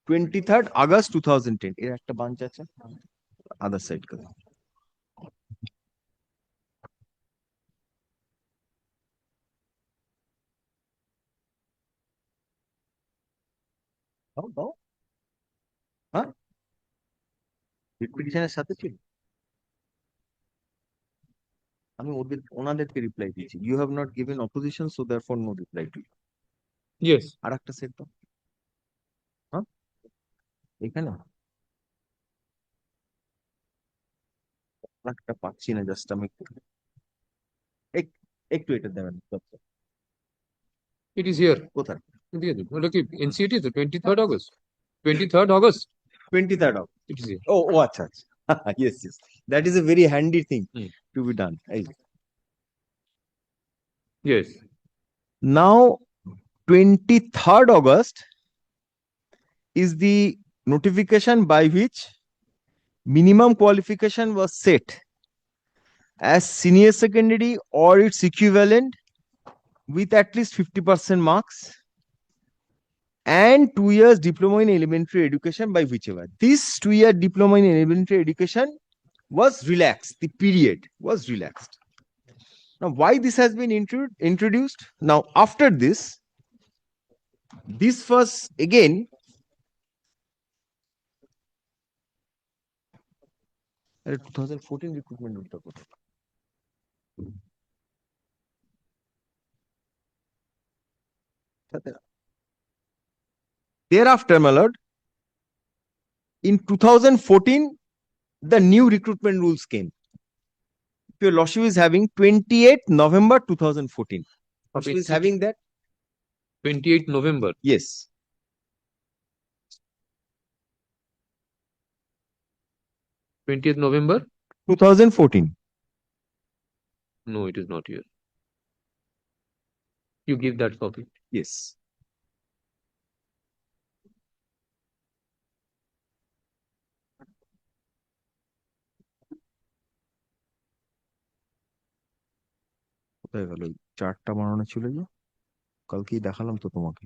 23rd August 2010 এর একটা bunch আছে আদার সাইড করে দাও দাও হ্যাঁ রিপিটিশনের সাথে ছিল আমি ওনাদেরকে রিপ্লাই দিয়েছি you have not given opposition so therefore no reply to Yes. আর একটা সেট দাও হ্যাঁ এখানে একটা পাচ্ছি না জাস্ট আমি একটু এটা দেবেন It is here. কোথায় Look, NCT is the 23rd August. 23rd August. 23rd of It is here. oh acha acha yes that is a very handy thing to be done Yes. now 23rd August is the notification by which minimum qualification was set as senior secondary or its equivalent with at least 50% marks and 2 years diploma in elementary education by whichever. This 2-year diploma in elementary education was relaxed. The period was relaxed. Now, why this has been introduced? Now, after this was again a 2014 recruitment. Thereafter, my lord, in 2014, the new recruitment rules came. Your lordship is having 28th November 2014. Lordship is having that? 28th November. Yes. Twentieth November? 2014. No, it is not here. You give that copy. Yes. কোথায় গেল চারটা বানানো ছিল যে কালকেই দেখালাম তো তোমাকে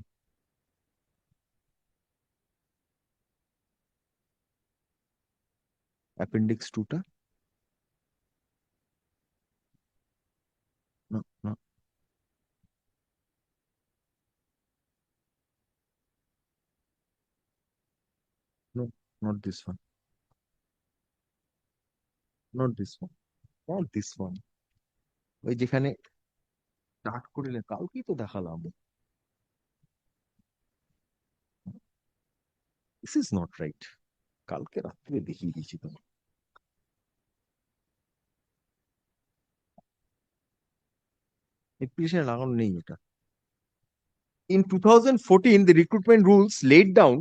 appendix 2টা no no no not this one not this one not this one ওই যেখানে স্টার্ট করিলে কালকেই তো দেখালাম this is not right কালকে রাত্রে দেখিয়ে দিয়েছি তোমার অ্যাপ্লিকেশনে লাগানো নেই এটা in 2014 the recruitment rules laid down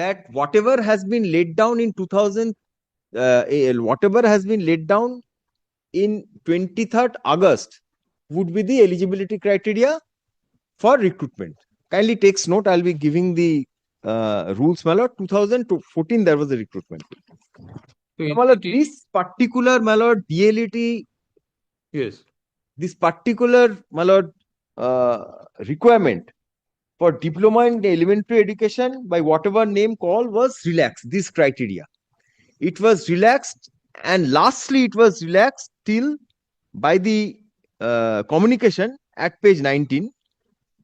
that whatever has been laid down in 2000 whatever has been laid down in 23rd August would be the eligibility criteria for recruitment. Kindly takes note, I'll be giving the rules, my lord. 2014 there was a recruitment. So My lord, this particular, my lord, DELED, yes, this particular, my lord, requirement for diploma in the elementary education by whatever name call was relaxed. This criteria, it was relaxed, and lastly it was relaxed till by the communication at page 19,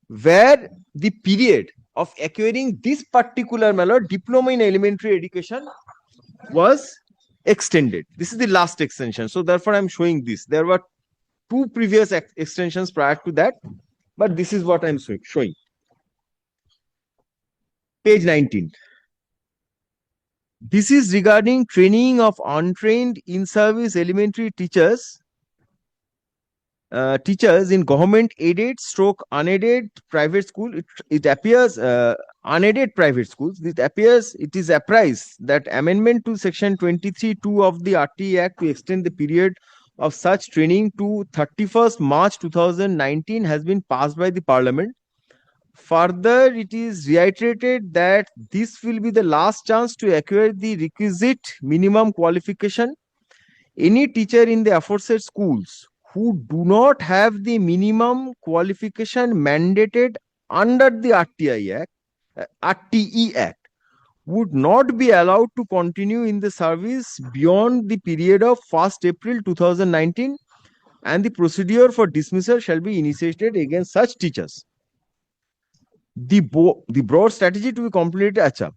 where the period of acquiring this particular diploma in elementary education was extended. This is the last extension, so therefore I'm showing this. There were 2 previous extensions prior to that, but this is what I'm showing. Page 19. This is regarding training of untrained in-service elementary teachers in government aided stroke unaided private school. It appears unaided private schools. It is apprised that amendment to section 23(2) of the RTA Act to extend the period of such training to 31st March 2019 has been passed by the Parliament. Further, it is reiterated that this will be the last chance to acquire the requisite minimum qualification. Any teacher in the aforesaid schools who do not have the minimum qualification mandated under the RTI Act RTE Act, would not be allowed to continue in the service beyond the period of 1st April 2019, and the procedure for dismissal shall be initiated against such teachers. The broad strategy to be completed. Acha.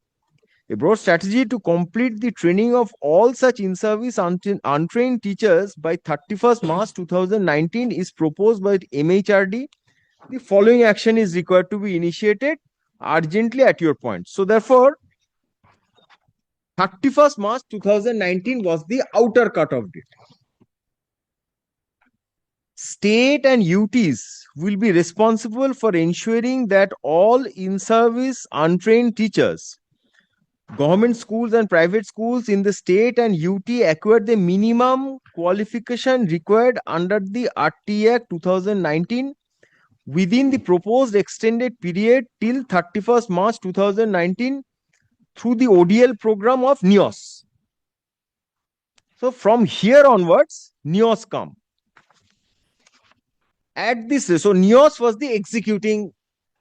A broad strategy to complete the training of all such in-service untrained teachers by 31st March 2019 is proposed by the MHRD. The following action is required to be initiated urgently at your point. So therefore, 31st March 2019 was the outer cutoff date. State and UTs will be responsible for ensuring that all in-service untrained teachers, government schools and private schools in the state and UT acquire the minimum qualification required under the RT Act 2019 within the proposed extended period till 31st March 2019 through the ODL program of NIOS. So from here onwards, NIOS come. At this, so NIOS was the executing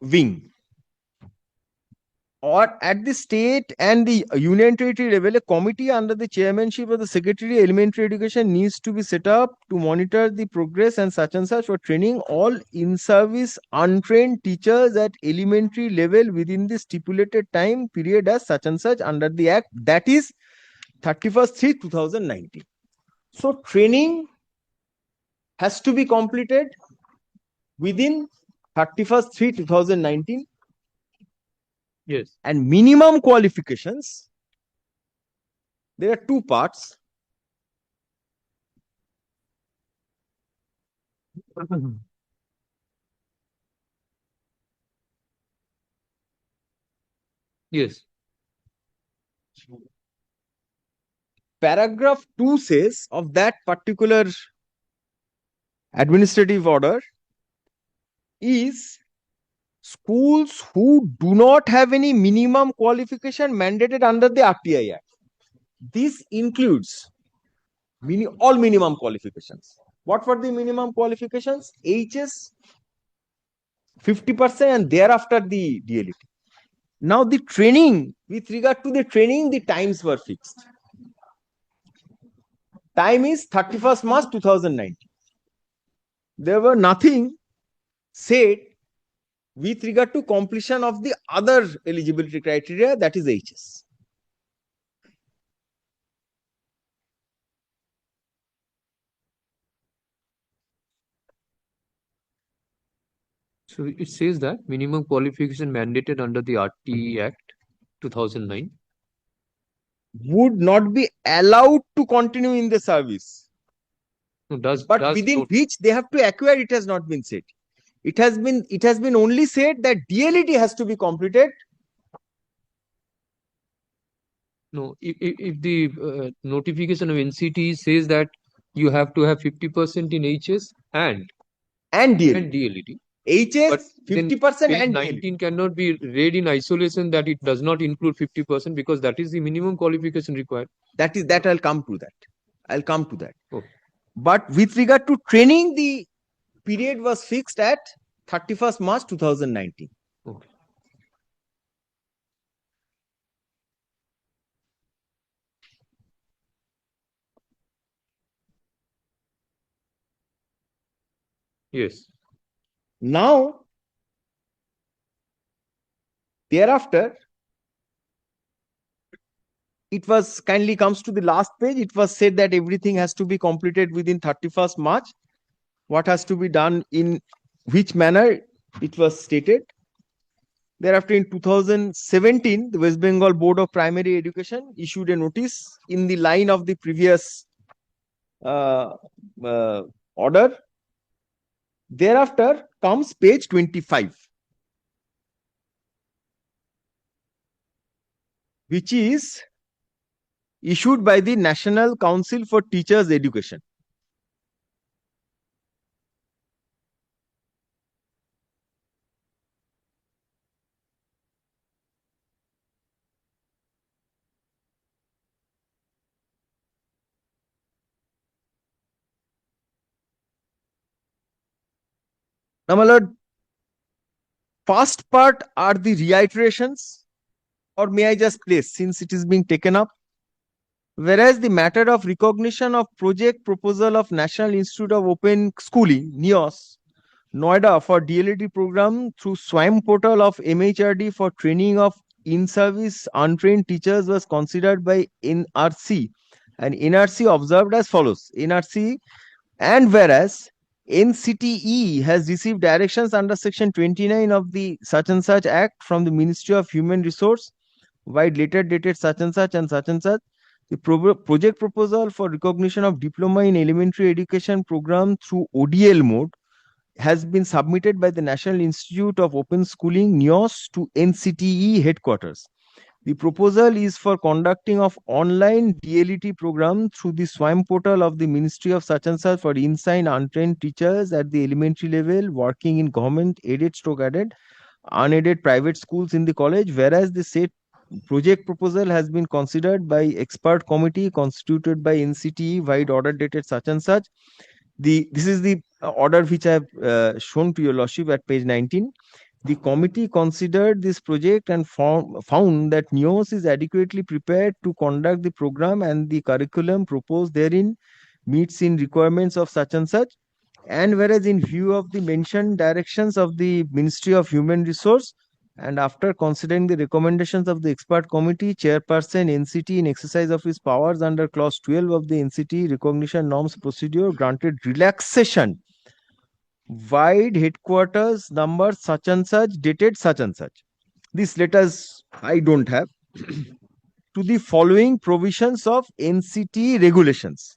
wing. Or at the state and the union territory level, a committee under the chairmanship of the Secretary Elementary Education needs to be set up to monitor the progress and such for training all in-service untrained teachers at elementary level within the stipulated time period as such under the Act, that is 31st 3 2019. So training has to be completed within 31st 3 2019. Yes. And minimum qualifications, there are two parts. Yes. Paragraph 2 says of that particular administrative order is schools who do not have any minimum qualification mandated under the RTI Act. This includes all minimum qualifications. What were the minimum qualifications? HS 50% and thereafter the DELED. Now the training, with regard to the training, the times were fixed. Time is 31st March 2019. There were nothing said with regard to completion of the other eligibility criteria, that is HS. So it says that minimum qualification mandated under the RT Act 2009 would not be allowed to continue in the service, does but within not, which they have to acquire, it has not been said. It has been only said that DLED has to be completed. no, if the notification of NCT says that you have to have 50% in HS and DLED. DLED. But HS then 50% page and 19 cannot be read in isolation that it does not include 50% because that is the minimum qualification required. that I'll come to that. I'll come to that. Okay. But with regard to training, the period was fixed at 31st March 2019. Okay. Yes. Now, thereafter, it was kindly comes to the last page. It was said that everything has to be completed within 31st March. What has to be done in which manner, it was stated. Thereafter, in 2017, the West Bengal Board of Primary Education issued a notice in the line of the previous order. Thereafter comes page 25, which is issued by the National Council for Teachers Education. Now, my lord, First part are the reiterations, or may I just place since it is being taken up. Whereas the matter of recognition of project proposal of National Institute of Open Schooling, NIOS, Noida for DLED program through SWAM portal of MHRD for training of in-service untrained teachers was considered by NRC, and NRC observed as follows. NRC, and whereas NCTE has received directions under section 29 of the such and such act from the Ministry of Human Resource, wide letter dated such and such and such and such, the project proposal for recognition of diploma in elementary education program through ODL mode has been submitted by the National Institute of Open Schooling NIOS to NCTE headquarters. The proposal is for conducting of online DLED program through the SWAM portal of the Ministry of such and such for inside untrained teachers at the elementary level working in government aided stroke aided unaided private schools in the college, whereas the said project proposal has been considered by expert committee constituted by NCTE wide order dated such and such. This is the order which I have shown to your lordship at page 19. The committee considered this project and found that NIOS is adequately prepared to conduct the program and the curriculum proposed therein meets in requirements of such and such. And whereas in view of the mentioned directions of the Ministry of Human Resource and after considering the recommendations of the expert committee, chairperson NCT in exercise of his powers under clause 12 of the NCT recognition norms procedure granted relaxation wide headquarters number such and such dated such and such. These letters I don't have to the following provisions of NCT regulations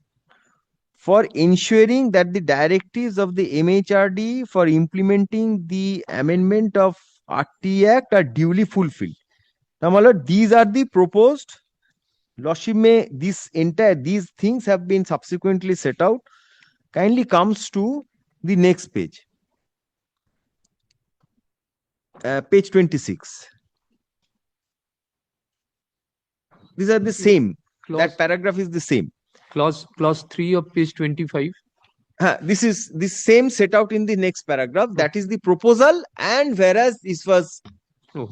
for ensuring that the directives of the MHRD for implementing the amendment of RT Act are duly fulfilled. Now, my lord, these are the proposed. Lordship may these things have been subsequently set out. Kindly comes to the next page. Page 26. These are the same. That paragraph is the same. Clause 3 of page 25. This is the same set out in the next paragraph. That is the proposal, and whereas this was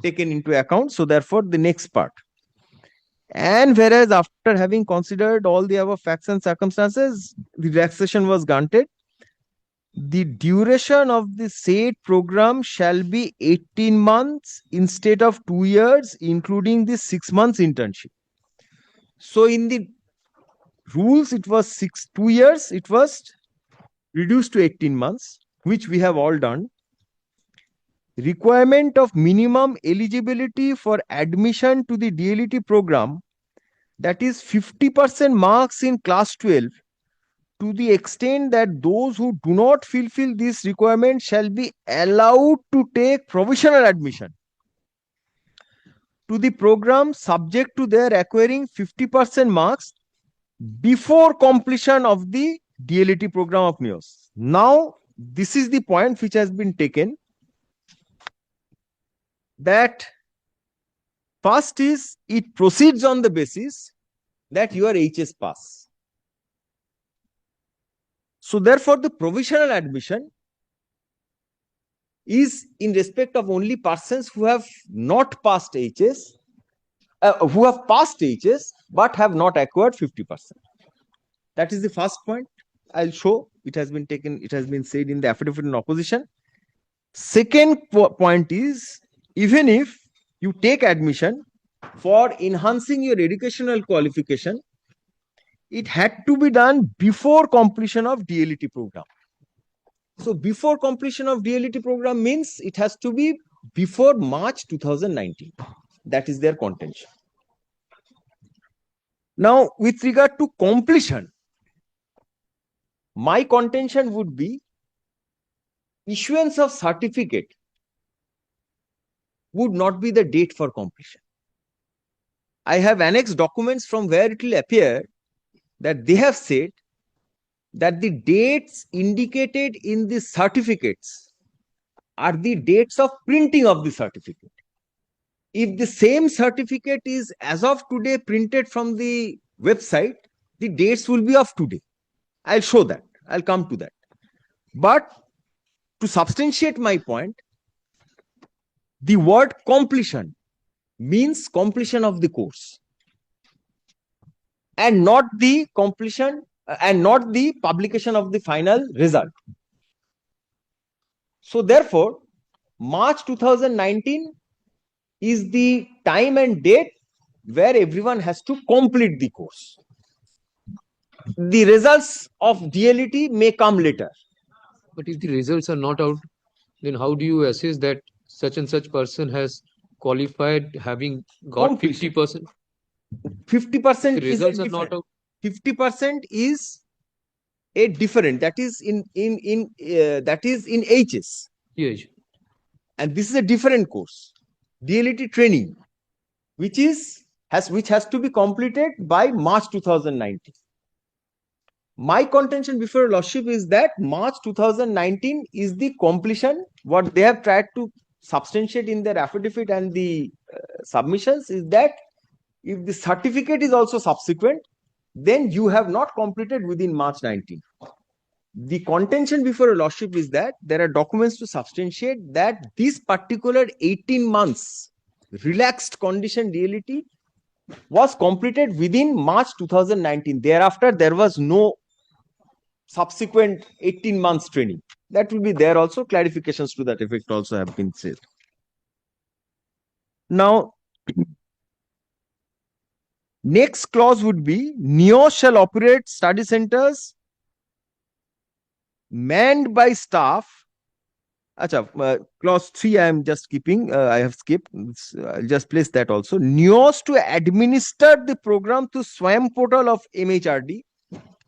taken into account, so therefore the next part. And whereas after having considered all the above facts and circumstances, the relaxation was granted. The duration of the said program shall be 18 months instead of 2 years, including the 6 months internship. So in the rules, it was 2 years, it was reduced to 18 months, which we have all done. Requirement of minimum eligibility for admission to the DLED program, that is 50% marks in class 12, to the extent that those who do not fulfill this requirement shall be allowed to take provisional admission to the program subject to their acquiring 50% marks before completion of the DLED program of NIOS. Now, this is the point which has been taken, that first is it proceeds on the basis that you are HS pass. So therefore, the provisional admission is in respect of only persons who have not passed HS, who have passed HS but have not acquired 50%. That is the first point. I'll show. It has been taken. It has been said in the affidavit in opposition. Second point is, even if you take admission for enhancing your educational qualification, it had to be done before completion of DLED program. So before completion of DLED program means it has to be before March 2019. That is their contention. Now, with regard to completion, my contention would be issuance of certificate would not be the date for completion. I have annexed documents from where it will appear that they have said that the dates indicated in the certificates are the dates of printing of the certificate. If the same certificate is as of today printed from the website, the dates will be of today. I'll show that. I'll come to that. But to substantiate my point, The word completion means completion of the course, and not the completion and not the publication of the final result. So therefore, March 2019 is the time and date where everyone has to complete the course. The results of DLED may come later. But if the results are not out, then how do you assess that such and such person has qualified having got Completion. 50%? 50% The is results a are not different. out. 50% is a different. That is that is in HS, Yes. and this is a different course, DLED training, which has to be completed by March 2019. My contention before your lordship is that March 2019 is the completion. What they have tried to substantiate in their affidavit and the submissions is that if the certificate is also subsequent, then you have not completed within March 19. The contention before your lordship is that there are documents to substantiate that this particular 18 months relaxed condition DLED was completed within March 2019. Thereafter, there was no subsequent 18 months training. That will be there also. Clarifications to that effect also have been said. Now, next clause would be NIOS shall operate study centers manned by staff. Acha, clause 3 I am just keeping, I have skipped. I'll just place that also. NIOS to administer the program to SWAM portal of MHRD.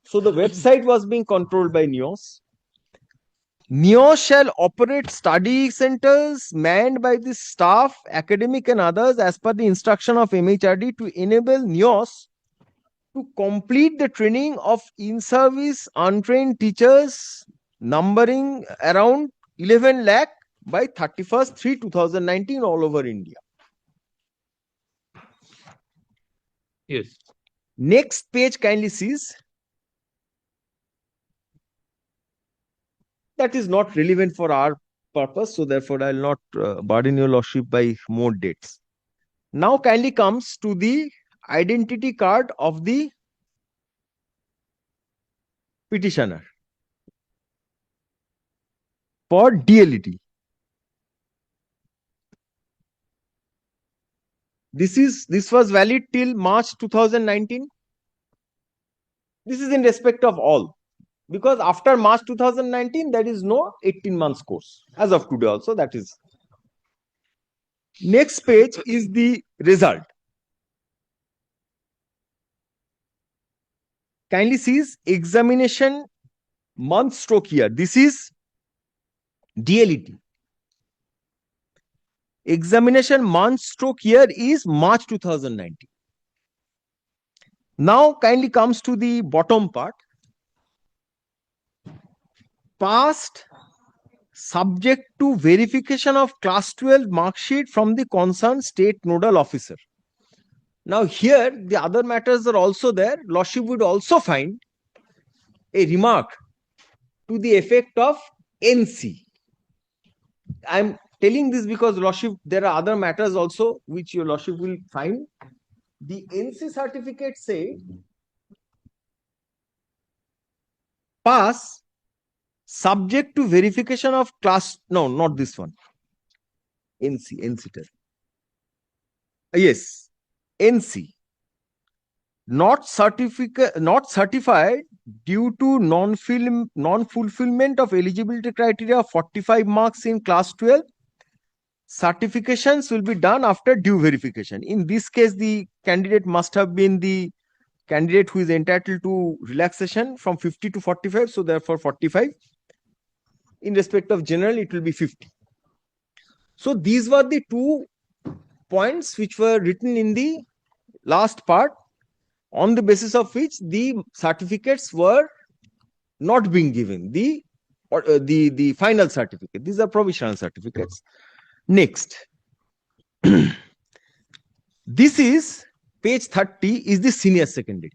So the website was being controlled by NIOS. NIOS shall operate study centers manned by the staff, academic and others as per the instruction of MHRD to enable NIOS to complete the training of in-service untrained teachers numbering around 11 lakh by 31st 3 2019 all over India. Yes. Next page kindly sees. That is not relevant for our purpose, so therefore I will not burden your lordship by more dates. Now kindly comes to the identity card of the petitioner for DLED. This was valid till March 2019. This is in respect of all, because after March 2019 there is no 18 months course as of today also. That is. Next page is the result. Kindly sees examination month stroke year. This is DLED. Examination month stroke year is March 2019. Now kindly comes to the bottom part. Passed subject to verification of class 12 mark sheet from the concerned state nodal officer. Now here the other matters are also there. Lordship would also find a remark to the effect of NC. I am telling this because Lordship, there are other matters also which your Lordship will find. The NC certificate say pass subject to verification of class. No, not this one. NC. Yes, NC. Not certified due to non-fulfillment of eligibility criteria of 45 marks in class 12. Certifications will be done after due verification. In this case, the candidate must have been the candidate who is entitled to relaxation from 50 to 45. So therefore 45. In respect of general, it will be 50. So these were the 2 points which were written in the last part, on the basis of which the certificates were not being given. The final certificate. These are provisional certificates. Next. This is page 30 is the senior secondary.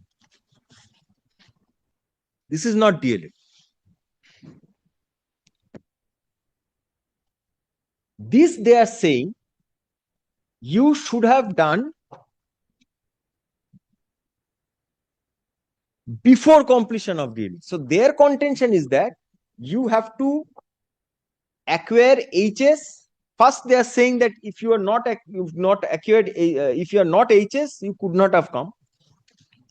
This is not DLED. This they are saying you should have done before completion of DELED. So their contention is that you have to acquire HS. First, they are saying that if you are not you've not acquired if you are not HS, you could not have come.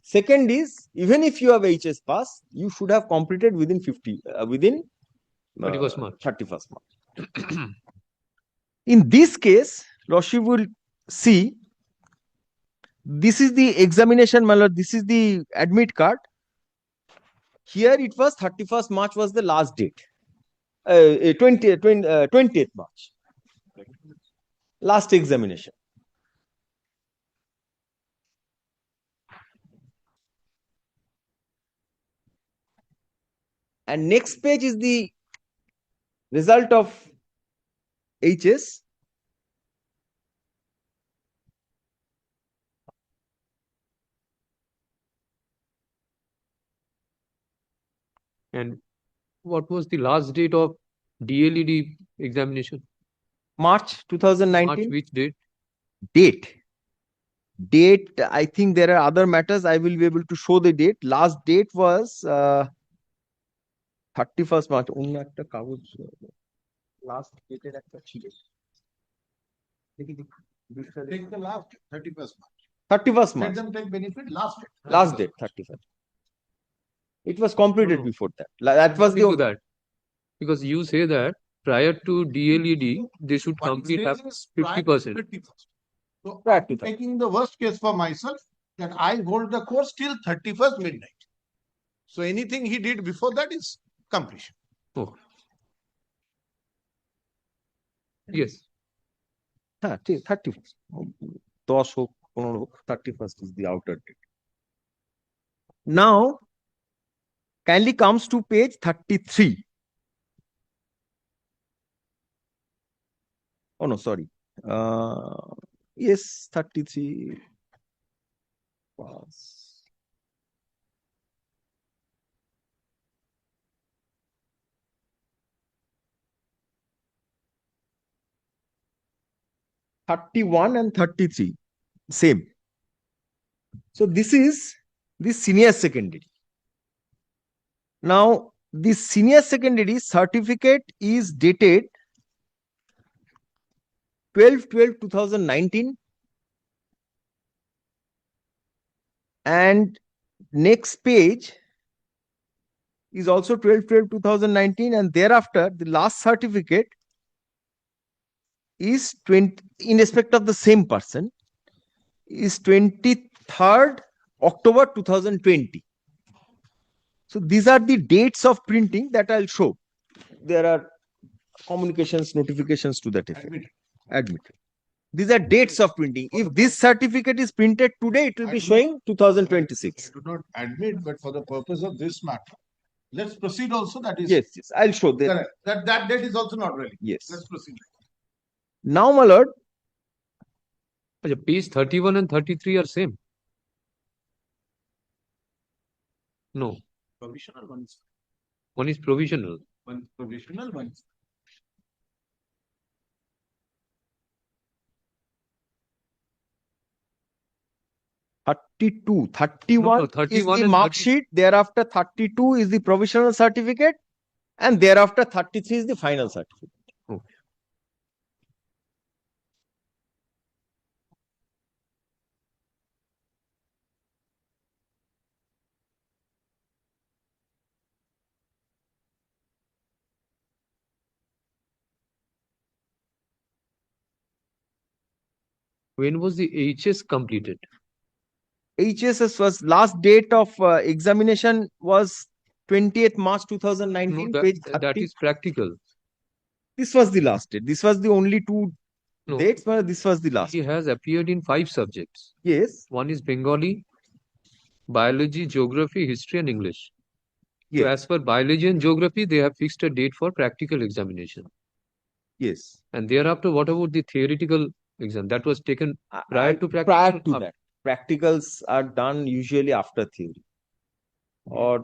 Second is, even if you have HS pass, you should have completed within 31st March. 31st March. In this case, Roshi will see this is the examination malware, this is the admit card. Here it was 31st March was the last date. 20th March. Last examination. And next page is the result of HS. And what was the last date of DLED examination? March 2019. March, which date? Date, I think there are other matters. I will be able to show the date. Last date was 31st March. Last date Take the last 31st March. 31st Let March. them take benefit last date. Last date, 31st. It was completed No. before that. That was According to the that, because you say that prior to DLED, they should What it complete says up is prior to 50%. 31st. So Prior I'm to that. taking the worst case for myself that I hold the course till 31st midnight. So anything he did before that is completion. Oh. Yes. 31st. 10 হোক 15 হোক 31st is the outer date. Now, kindly comes to page 33. Oh no, sorry. Yes, 33. Was 31 and 33, same. So this is the senior secondary. Now, this senior secondary certificate is dated 12/12/2019, and next page is also 12/12/2019, and thereafter the last certificate is 20 in respect of the same person is 23rd October 2020. So these are the dates of printing that I'll show. There are communications, notifications to that effect. Admitted. These are dates of printing. If this certificate is printed today, it will be showing 2026. I do not admit, but for the purpose of this matter, let's proceed also. That is Yes, I'll show that. correct. That date is also not relevant. Yes. Let's proceed. Now, my lord, Page 31 and 33 are same. No, Provisional ones. one is provisional. One provisional ones. Thirty-two, 31 No, 31 is the and mark 30. sheet. Thereafter, 32 is the provisional certificate, and thereafter, 33 is the final certificate. Okay. When was the HS completed? HSS was last date of examination was 20th March 2019. No, Page that 30. is practical. This was the last date. This was the only two No, dates, but this was the last. he has appeared in 5 subjects. Yes. One is Bengali, biology, geography, history, and English. So Yes. as per biology and geography, they have fixed a date for practical examination. Yes. And thereafter, what about the theoretical exam that was taken prior to practical? Prior to that, practicals are done usually after theory, or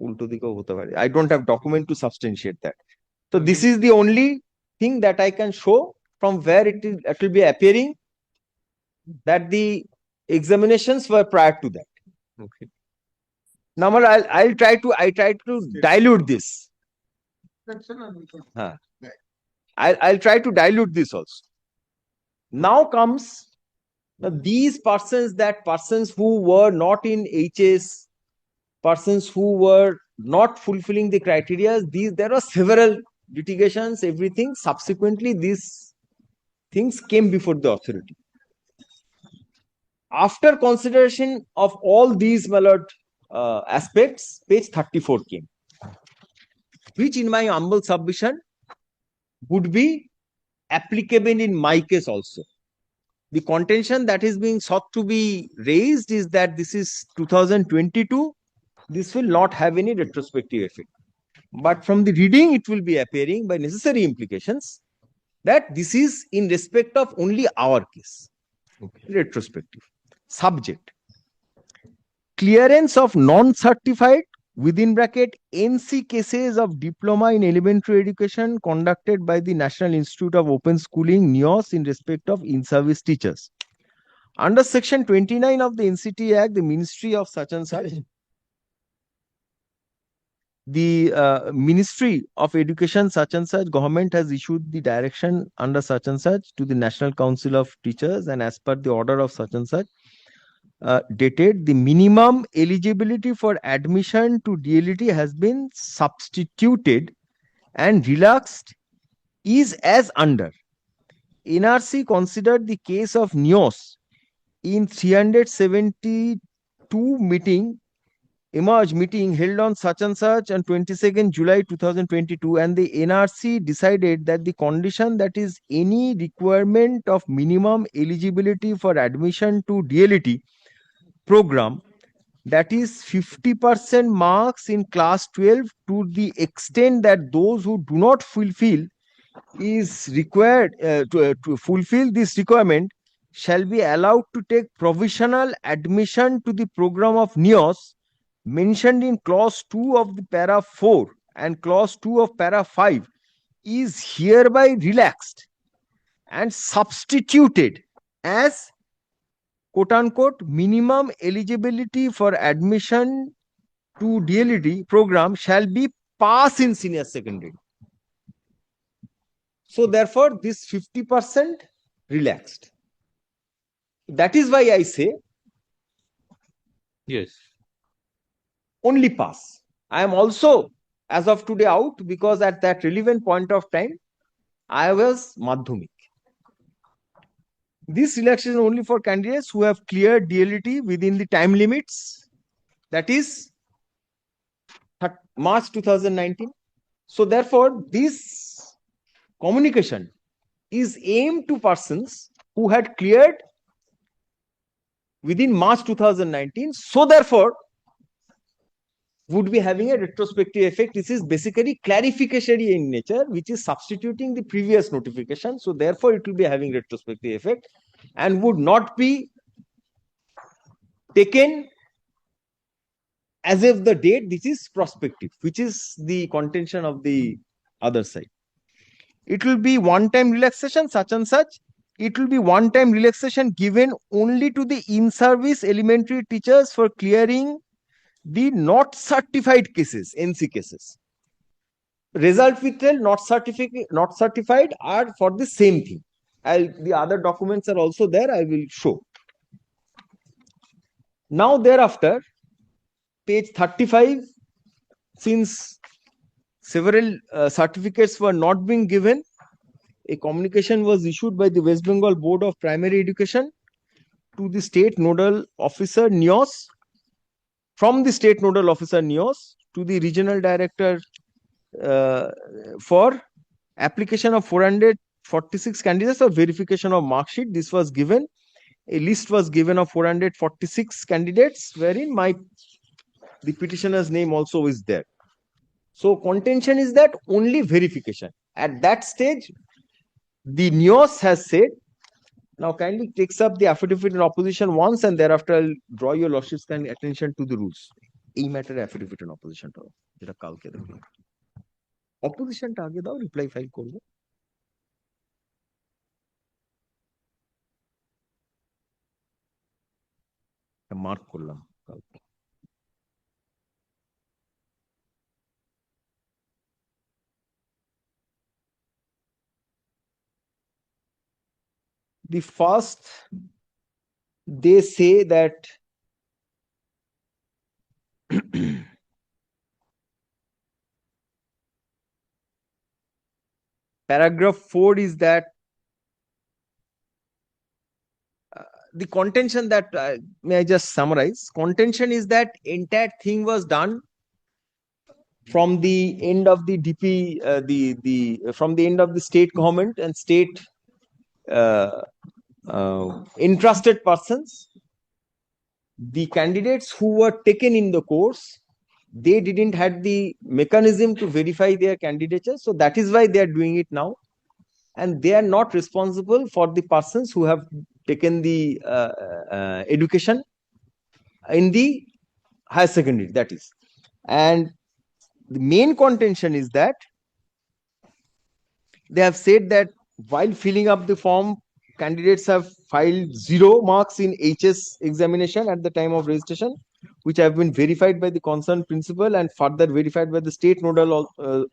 উল্টো দিকেও হতে পারে. I don't have document to substantiate that. So this is the only thing that I can show from where it will be appearing that the examinations were prior to that. Okay. Now, I'll try to dilute this. I'll try to dilute this also. Now comes these persons who were not in HS, persons who were not fulfilling the criteria. There were several litigations, everything. Subsequently, these things came before the authority. After consideration of all these aspects, page 34 came, which in my humble submission would be applicable in my case also. The contention that is being sought to be raised is that this is 2022, this will not have any retrospective effect. But from the reading, it will be appearing by necessary implications that this is in respect of only our case. Okay. Retrospective. Subject. Clearance of non-certified within bracket NC cases of diploma in elementary education conducted by the National Institute of Open Schooling NIOS in respect of in-service teachers. Under section 29 of the NCT Act, the Ministry of such and such, the Ministry of Education such and such, government has issued the direction under such and such to the National Council of Teachers, and as per the order of such and such, dated, the minimum eligibility for admission to DELED has been substituted and relaxed is as under. NRC considered the case of NIOS in 372 emerge meeting held on such and such on 22nd July 2022, and the NRC decided that the condition, that is any requirement of minimum eligibility for admission to DELED program, that is 50% marks in class 12, to the extent that those who do not fulfill is required to fulfill this requirement shall be allowed to take provisional admission to the program of NIOS mentioned in clause 2 of the para 4 and clause 2 of para 5 is hereby relaxed and substituted as quote unquote minimum eligibility for admission to DELED program shall be pass in senior secondary. So therefore this 50% relaxed. That is why I say yes, only pass. I am also as of today out because at that relevant point of time I was Madhyamik. This relaxation only for candidates who have cleared DELED within the time limits, that is March 2019. So therefore this communication is aimed to persons who had cleared within March 2019. So therefore would be having a retrospective effect. This is basically clarification in nature, which is substituting the previous notification. So therefore it will be having retrospective effect and would not be taken as if the date, this is prospective, which is the contention of the other side. It will be one-time relaxation such and such. It will be one-time relaxation given only to the in-service elementary teachers for clearing the not certified cases, NC cases. Result withheld, not certified are for the same thing. The other documents are also there, I will show. Now thereafter, page 35, since several certificates were not being given, a communication was issued by the West Bengal Board of Primary Education to the state nodal officer NIOS, from the state nodal officer NIOS to the regional director for application of 446 candidates or verification of mark sheet. This was given. A list was given of 446 candidates, wherein the petitioner's name also is there. So contention is that only verification. At that stage, the NIOS has said, now kindly takes up the affidavit in opposition once, and thereafter I'll draw your lordship's kind attention to the rules. এই ম্যাটারে affidavit in opposition টা যেটা কালকে দেখলাম, অপোজিশনটা আগে দাও, reply file করবো। mark করলাম। The first, they say that paragraph 4 is that the contention that may I just summarize? Contention is that entire thing was done from the end of the DP, from the end of the state government and state entrusted persons. The candidates who were taken in the course, they didn't had the mechanism to verify their candidature, so that is why they are doing it now, and they are not responsible for the persons who have taken the education in the higher secondary, that is. And the main contention is that they have said that while filling up the form, candidates have filed 0 marks in HS examination at the time of registration, which have been verified by the concerned principal and further verified by the state nodal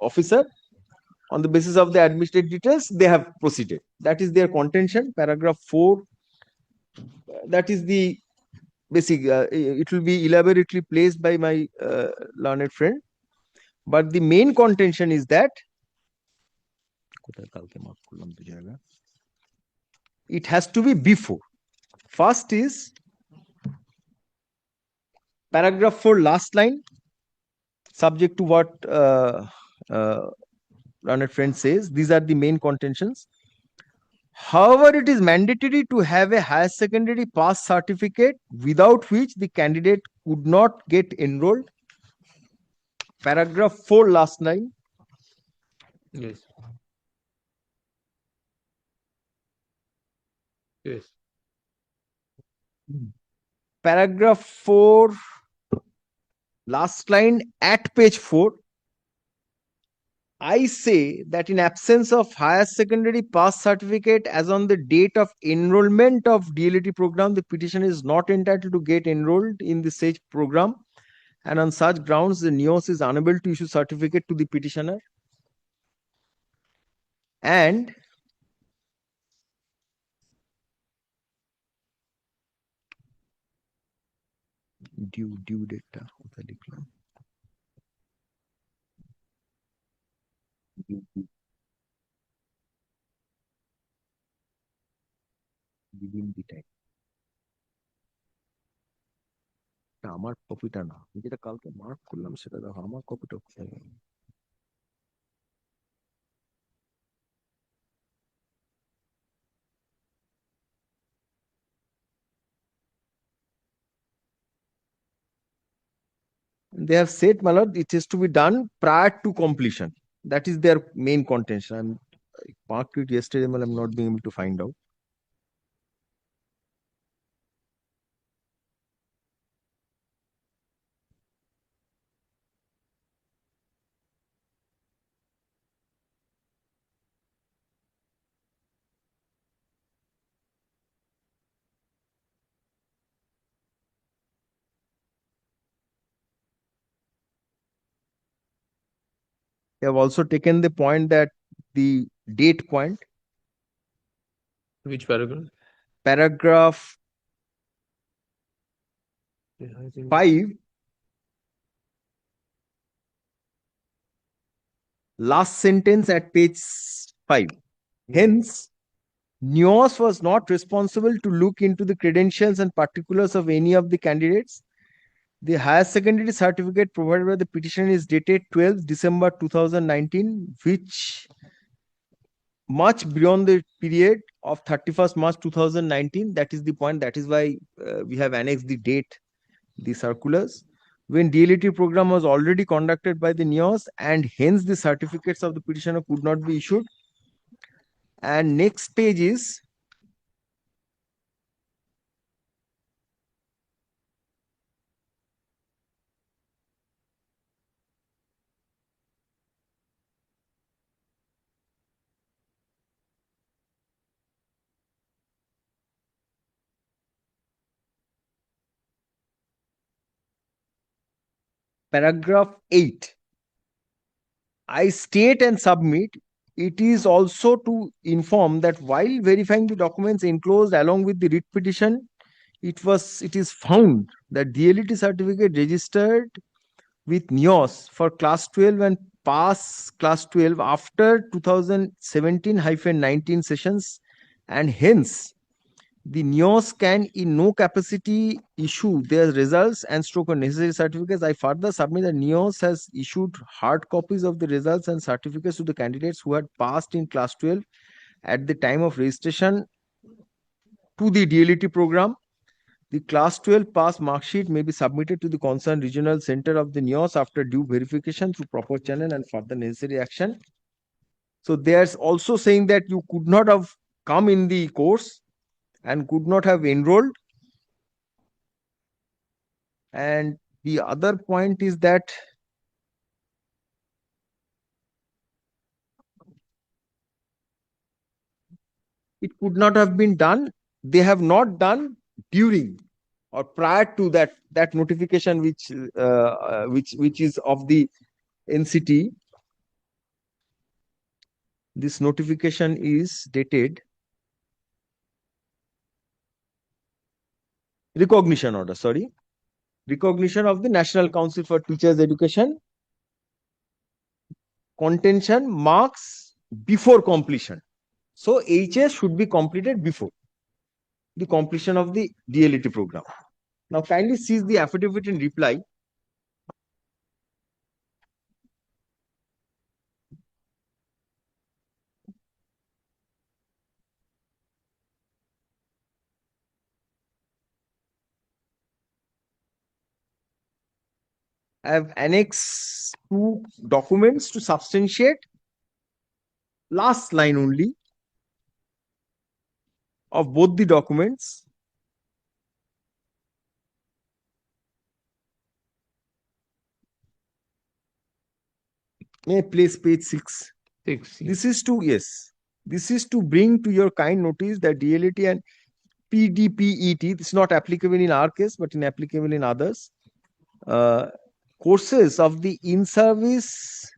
officer. On the basis of the administrative details, they have proceeded. That is their contention. Paragraph 4, that is the basic, it will be elaborately placed by my learned friend. But the main contention is that it has to be before. First is paragraph 4 last line, subject to what learned friend says. These are the main contentions. However, it is mandatory to have a higher secondary pass certificate, without which the candidate could not get enrolled. Paragraph 4 last line. Yes. Yes. Paragraph 4 last line at page 4. I say that in absence of higher secondary pass certificate as on the date of enrollment of DELED program, the petitioner is not entitled to get enrolled in the said program, and on such grounds the NIOS is unable to issue certificate to the petitioner. And due date টা কোথায় লিখলাম? Within the time. আমার কপিটা না, আমি যেটা কালকে mark করলাম সেটা দেখো, আমার কপিটা কোথায় গেল? They have said, my lord, it is to be done prior to completion. That is their main contention. I marked it yesterday, but I'm not being able to find out. They have also taken the point that the date point, Which paragraph? paragraph Yeah, I think 5, last sentence at page 5. Hence, NIOS was not responsible to look into the credentials and particulars of any of the candidates. The higher secondary certificate provided by the petition is dated 12th December 2019, which much beyond the period of 31st March 2019. That is the point. That is why we have annexed the date, the circulars, when DELED program was already conducted by the NIOS, and hence the certificates of the petitioner could not be issued. And next page is paragraph 8, I state and submit. It is also to inform that while verifying the documents enclosed along with the writ petition, it is found that DLED certificate registered with NIOS for class 12 and pass class 12 after 2017-19 sessions, and hence the NIOS can in no capacity issue their results and stroke or necessary certificates. I further submit that NIOS has issued hard copies of the results and certificates to the candidates who had passed in class 12 at the time of registration to the DLED program. The class 12 pass mark sheet may be submitted to the concerned regional center of the NIOS after due verification through proper channel and further necessary action. So there's also saying that you could not have come in the course and could not have enrolled. And the other point is that it could not have been done. They have not done during or prior to that notification which is of the NCT. This notification is dated recognition order, sorry, recognition of the National Council for Teachers Education, contention marks before completion. So HS should be completed before the completion of the DLED program. Now kindly seize the affidavit in reply. I have annexed two documents to substantiate. Last line only of both the documents. May I place page 6? 6. This is to, yes, this is to bring to your kind notice that DLED and PDPET, this is not applicable in our case, but applicable in others. Courses of the in-service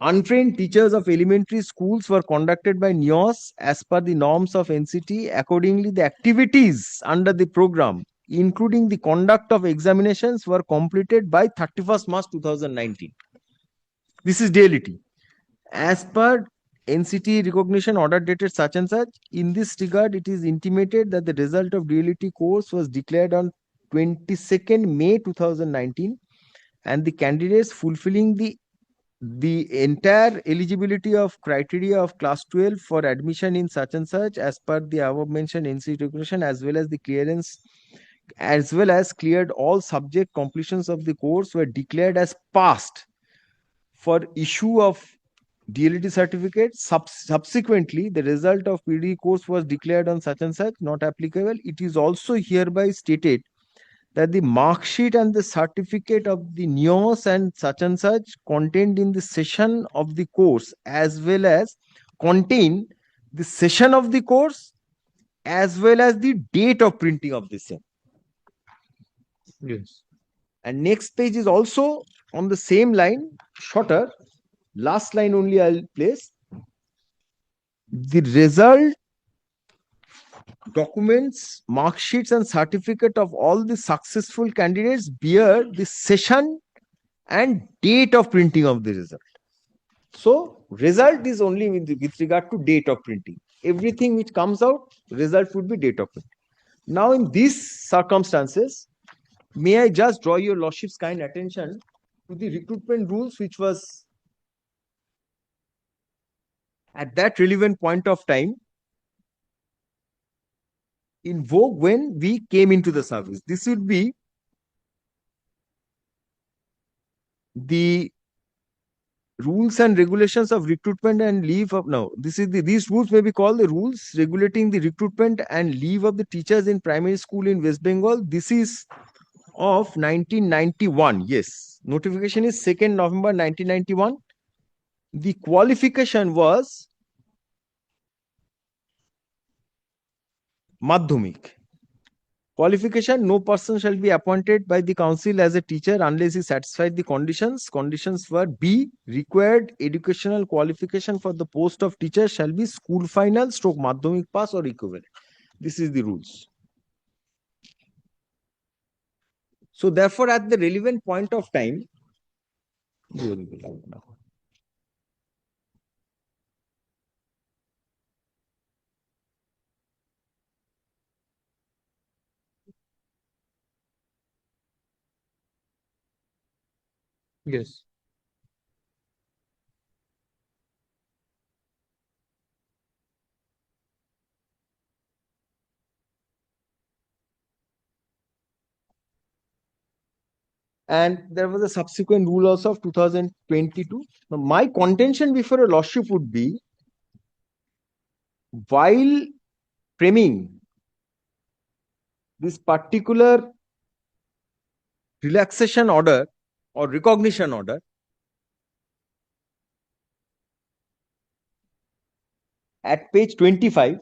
untrained teachers of elementary schools were conducted by NIOS as per the norms of NCT. Accordingly, the activities under the program, including the conduct of examinations, were completed by 31st March 2019. This is DLED. As per NCT recognition order dated such and such, in this regard, it is intimated that the result of DLED course was declared on 22nd May 2019, and the candidates fulfilling the entire eligibility of criteria of class 12 for admission in such and such as per the above mentioned NCT recognition, as well as cleared all subject completions of the course, were declared as passed for issue of DLED certificate. Subsequently, the result of PD course was declared on such and such, not applicable. It is also hereby stated that the mark sheet and the certificate of the NIOS and such contained in the session of the course, as well as contain the session of the course, as well as the date of printing of the same. Yes. And next page is also on the same line, shorter. Last line only I'll place. The result, documents, mark sheets and certificate of all the successful candidates bear the session and date of printing of the result. So result is only with regard to date of printing. Everything which comes out, result would be date of printing. Now in these circumstances, may I just draw your lordship's kind attention to the recruitment rules which was at that relevant point of time in vogue when we came into the service. This would be the rules and regulations of recruitment and leave of these rules may be called the rules regulating the recruitment and leave of the teachers in primary school in West Bengal. This is of 1991. Yes, notification is 2nd November 1991. The qualification was Madhyamik. Qualification: no person shall be appointed by the council as a teacher unless he satisfied the conditions. Conditions were: B. Required educational qualification for the post of teacher shall be school final, stroke madhyamik pass or equivalent. This is the rules. So therefore, at the relevant point of time, Yes. and there was a subsequent rule also of 2022. Now, my contention before a lordship would be, while framing this particular relaxation order or recognition order, at page 25,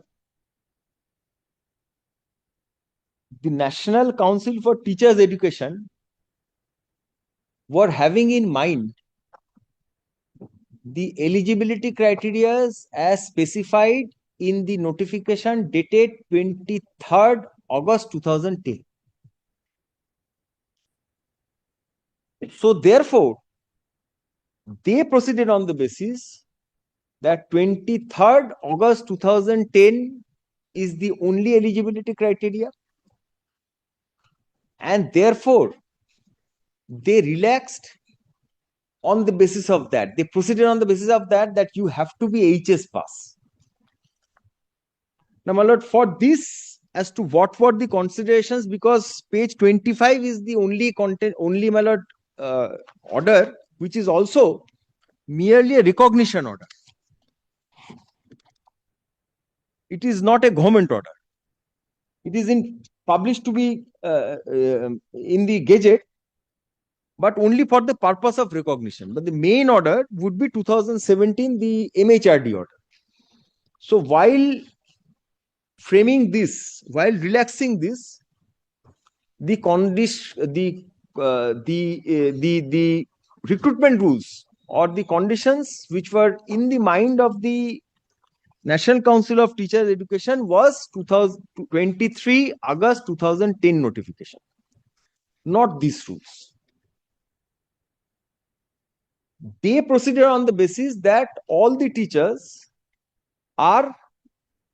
the National Council for Teachers Education were having in mind the eligibility criteria as specified in the notification dated 23rd August 2010. So therefore, they proceeded on the basis that 23rd August 2010 is the only eligibility criteria, and therefore they relaxed on the basis of that. They proceeded on the basis of that you have to be HS pass. Now, my lord, for this, as to what were the considerations, because page 25 is the only content, only, my lord, order which is also merely a recognition order. It is not a government order. It is published to be in the Gazette, but only for the purpose of recognition. But the main order would be 2017, the MHRD order. So while framing this, while relaxing this, the condition, the recruitment rules or the conditions which were in the mind of the National Council of Teachers Education was 2023 August 2010 notification, not these rules. They proceeded on the basis that all the teachers are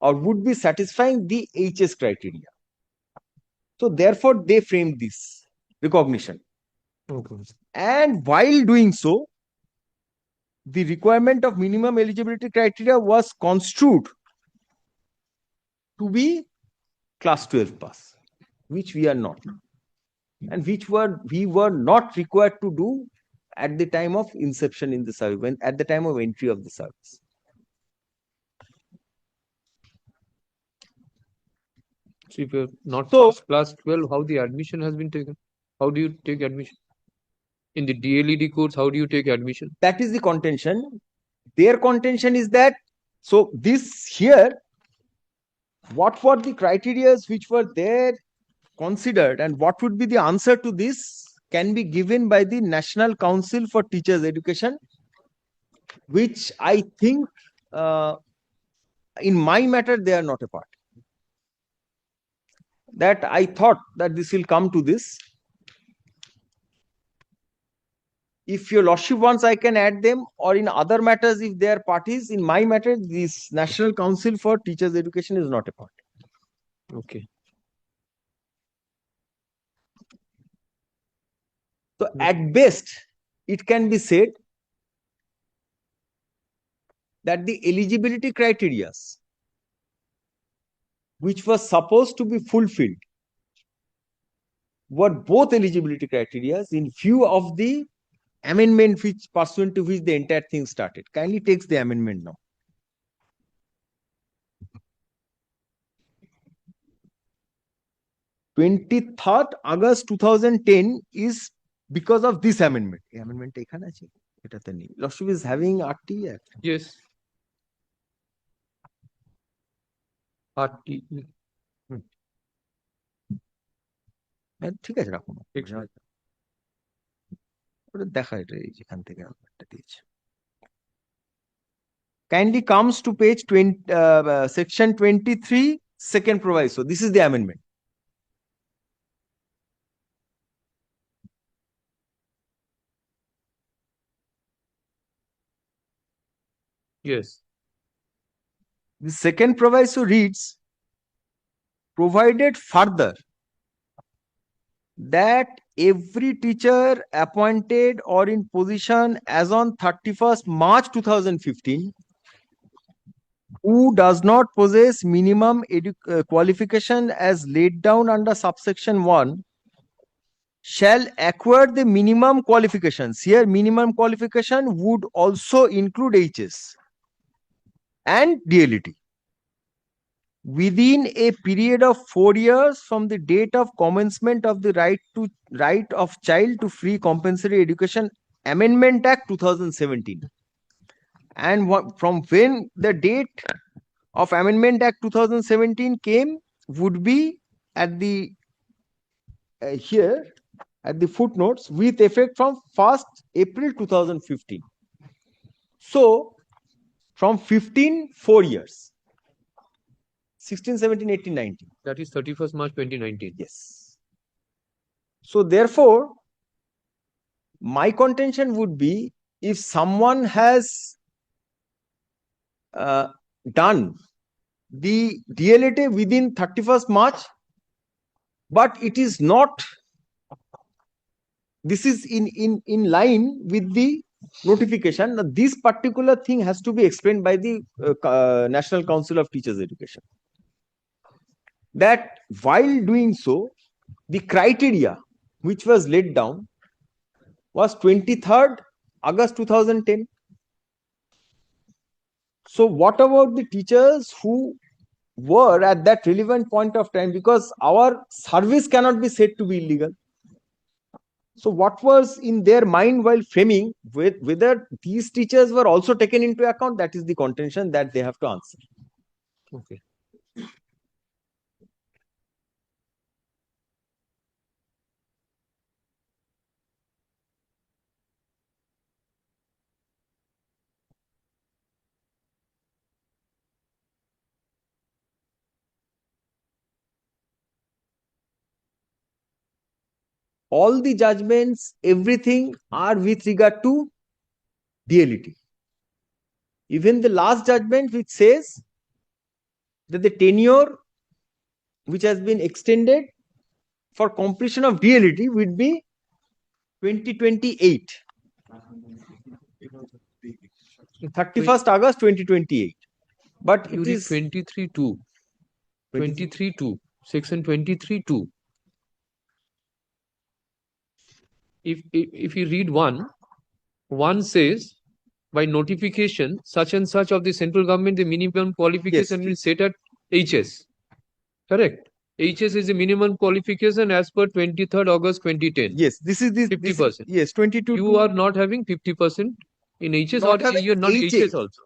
or would be satisfying the HS criteria. So therefore, they framed this recognition. Okay. And while doing so, the requirement of minimum eligibility criteria was construed to be class 12 pass, which we are not, and which we were not required to do at the time of inception in the service, when at the time of entry of the service. So if you're not So, class 12, how the admission has been taken? How do you take admission? In the DLED course, how do you take admission? that is the contention. Their contention is that, so this here, what were the criteria which were there considered, and what would be the answer to this can be given by the National Council for Teachers Education, which I think in my matter they are not a part. That I thought that this will come to this. If your lordship wants, I can add them, or in other matters, if they are parties. In my matter, this National Council for Teachers Education is not a part. Okay. So at best, it can be said that the eligibility criteria which was supposed to be fulfilled were both eligibility criteria in view of the amendment which pursuant to which the entire thing started. Kindly takes the amendment now. August 23rd, 2010 is because of this amendment. Amendment ekhane ache, eta to nei. Lordship is having RT Act. Yes. RT. ঠিক আছে রাখুন, ঠিক আছে। ওটা দেখা, এটা এই যেখান থেকে একটা দিয়েছে। Kindly comes to page 20, section 23, second proviso. This is the amendment. Yes. The second proviso reads, provided further that every teacher appointed or in position as on 31st March 2015 who does not possess minimum qualification as laid down under subsection 1 shall acquire the minimum qualifications. Here minimum qualification would also include HS and DLED within a period of 4 years from the date of commencement of the right of child to free compulsory education Amendment Act 2017, and from when the date of Amendment Act 2017 came would be at the here at the footnotes with effect from 1st April 2015. So from 15, 4 years. 16, 17, 18, 19. That is 31st March 2019. Yes. So therefore, my contention would be, if someone has done the DLED within 31st March, but it is not, this is in line with the notification. Now, this particular thing has to be explained by the National Council of Teachers Education. That while doing so, the criteria which was laid down was 23rd August 2010. So what about the teachers who were at that relevant point of time, because our service cannot be said to be illegal? So what was in their mind while framing, whether these teachers were also taken into account? That is the contention that they have to answer. Okay. All the judgments, everything are with regard to DLED. Even the last judgment which says that the tenure which has been extended for completion of DLED would be 2028. 31st August 2028. But You it read is 23.2. 23.2. Section 23.2. If you read one says, by notification such and such of the central government, the minimum qualification will set at HS. Correct. HS is the minimum qualification as per 23rd August 2010. yes, this is this 50%. Yes, 22. You are not having 50% in HS, Not or having you are not HS. HS also.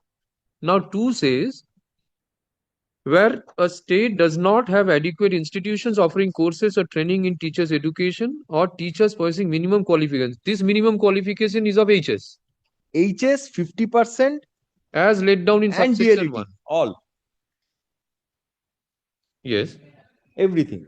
Now 2 says, where a state does not have adequate institutions offering courses or training in teachers' education or teachers possessing minimum qualifications. This minimum qualification is of HS. HS 50% As laid down in and subsection DLED. 1. All. Yes. Everything.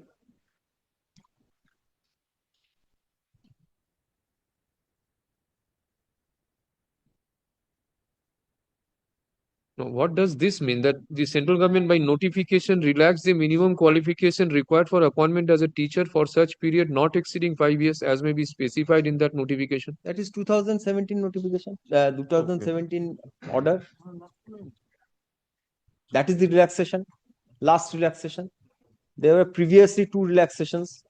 Now, what does this mean? That the central government by notification relaxed the minimum qualification required for appointment as a teacher for such period not exceeding 5 years as may be specified in that notification? That is 2017 notification, 2017 order. That is the relaxation, last relaxation. There were previously 2 relaxations.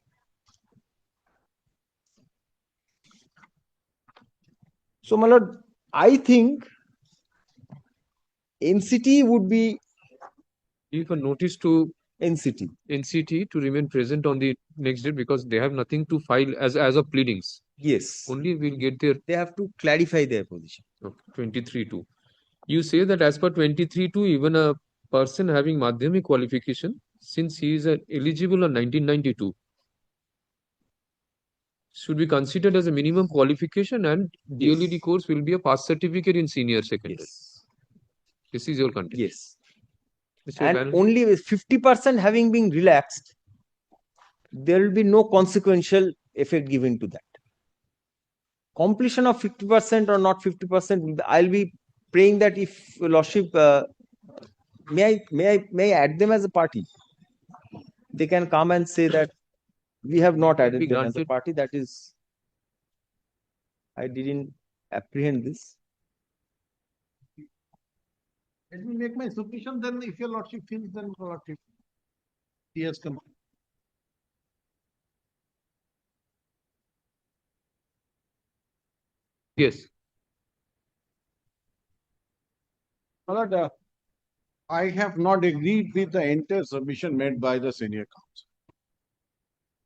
So, my lord, I think NCT would be Give a notice to NCT to remain present on the next date, because they have nothing to file as of pleadings. Yes. Only we'll get their. They have to clarify their position. Okay, 23.2. You say that as per 23.2, even a person having Madhyamik qualification, since he is eligible on 1992, should be considered as a minimum qualification, and DLED course will be a pass certificate in senior secondary. Yes. This is your content. Yes. Mr. And Banerjee? only with 50% having been relaxed, there will be no consequential effect given to that. Completion of 50% or not 50%, I'll be praying that if Lordship, may I add them as a party? They can come and say that we have not added be them as a granted. party. That is, I didn't apprehend this. Let me make my submission, then if your Lordship feels, then your Lordship, he has come. Yes. Lord, I have not agreed with the entire submission made by the senior counsel.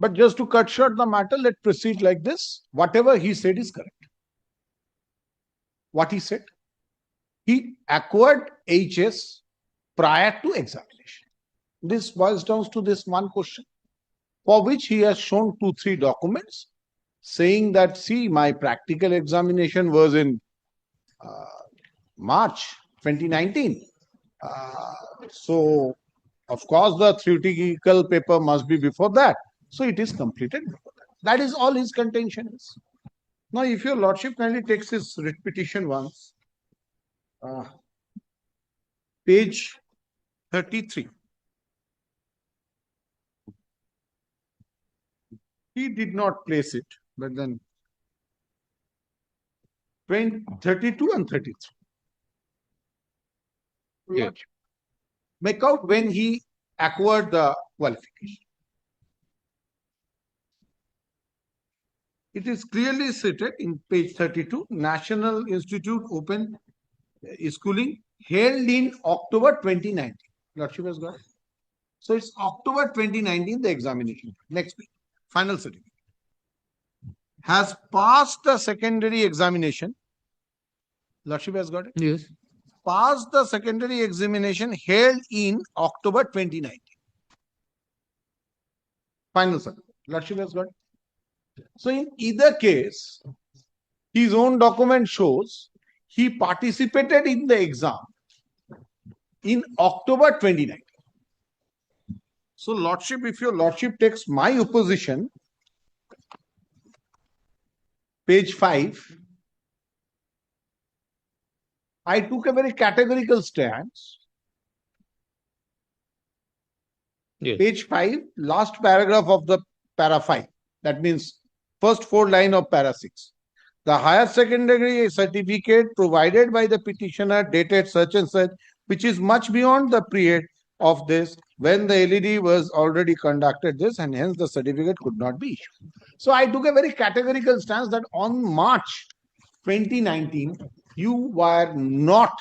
But just to cut short the matter, let's proceed like this. Whatever he said is correct. What he said? He acquired HS prior to examination. This boils down to this one question, for which he has shown 2-3 documents saying that, see, my practical examination was in March 2019. So, of course, the theoretical paper must be before that. So, it is completed before that. That is all his contention is. Now, if your Lordship kindly takes his writ petition once, page 33. He did not place it, but then 32 and 33. Yeah. Make out when he acquired the qualification. It is clearly stated in page 32, National Institute Open Schooling held in October 2019. Lordship has got it. So it's October 2019, the examination. Next page, final certificate. Has passed the secondary examination. Lordship has got it. Yes. Passed the secondary examination held in October 2019. Final certificate. Lordship has got it. So in either case, his own document shows he participated in the exam in October 2019. So Lordship, if your Lordship takes my opposition, page 5, I took a very categorical stance. Yes. Page 5, last paragraph of the para 5. That means first 4 lines of para 6. The higher secondary certificate provided by the petitioner dated such and such, which is much beyond the period of this when the LED was already conducted this, and hence the certificate could not be issued. So I took a very categorical stance that on March 2019, you were not.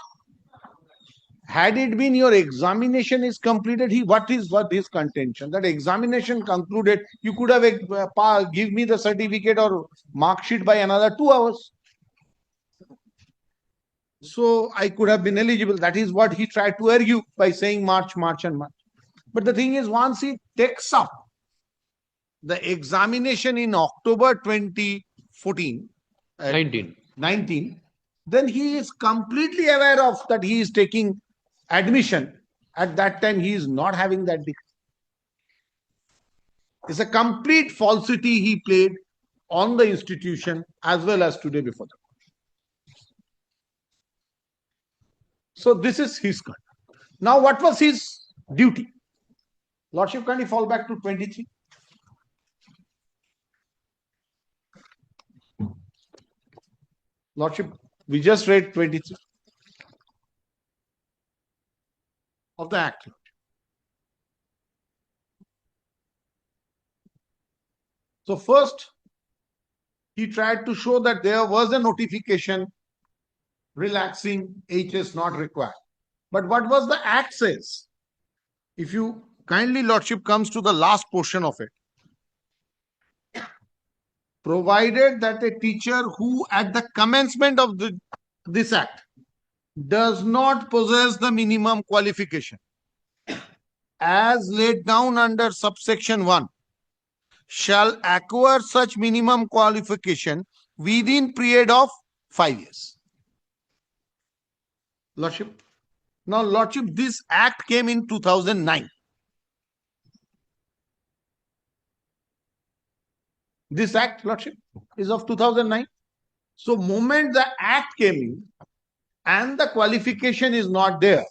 Had it been your examination is completed, what is his contention? That examination concluded, you could have give me the certificate or mark sheet by another 2 hours. So I could have been eligible. That is what he tried to argue by saying March. But the thing is, once he takes up the examination in October 2014, 19, then he is completely aware of that he is taking admission. At that time, he is not having that degree. It's a complete falsity he played on the institution as well as today before the court. So this is his conduct. Now, what was his duty? Lordship, can you fall back to 23? Lordship, we just read 23 of the Act. So first, he tried to show that there was a notification relaxing HS not required. But what was the Act says? If you kindly, Lordship, comes to the last portion of it. Provided that a teacher who at the commencement of this Act does not possess the minimum qualification as laid down under subsection 1 shall acquire such minimum qualification within period of 5 years. Lordship. Now, Lordship, this act came in 2009. This act, Lordship, is of 2009. So, moment the act came in and the qualification is not there,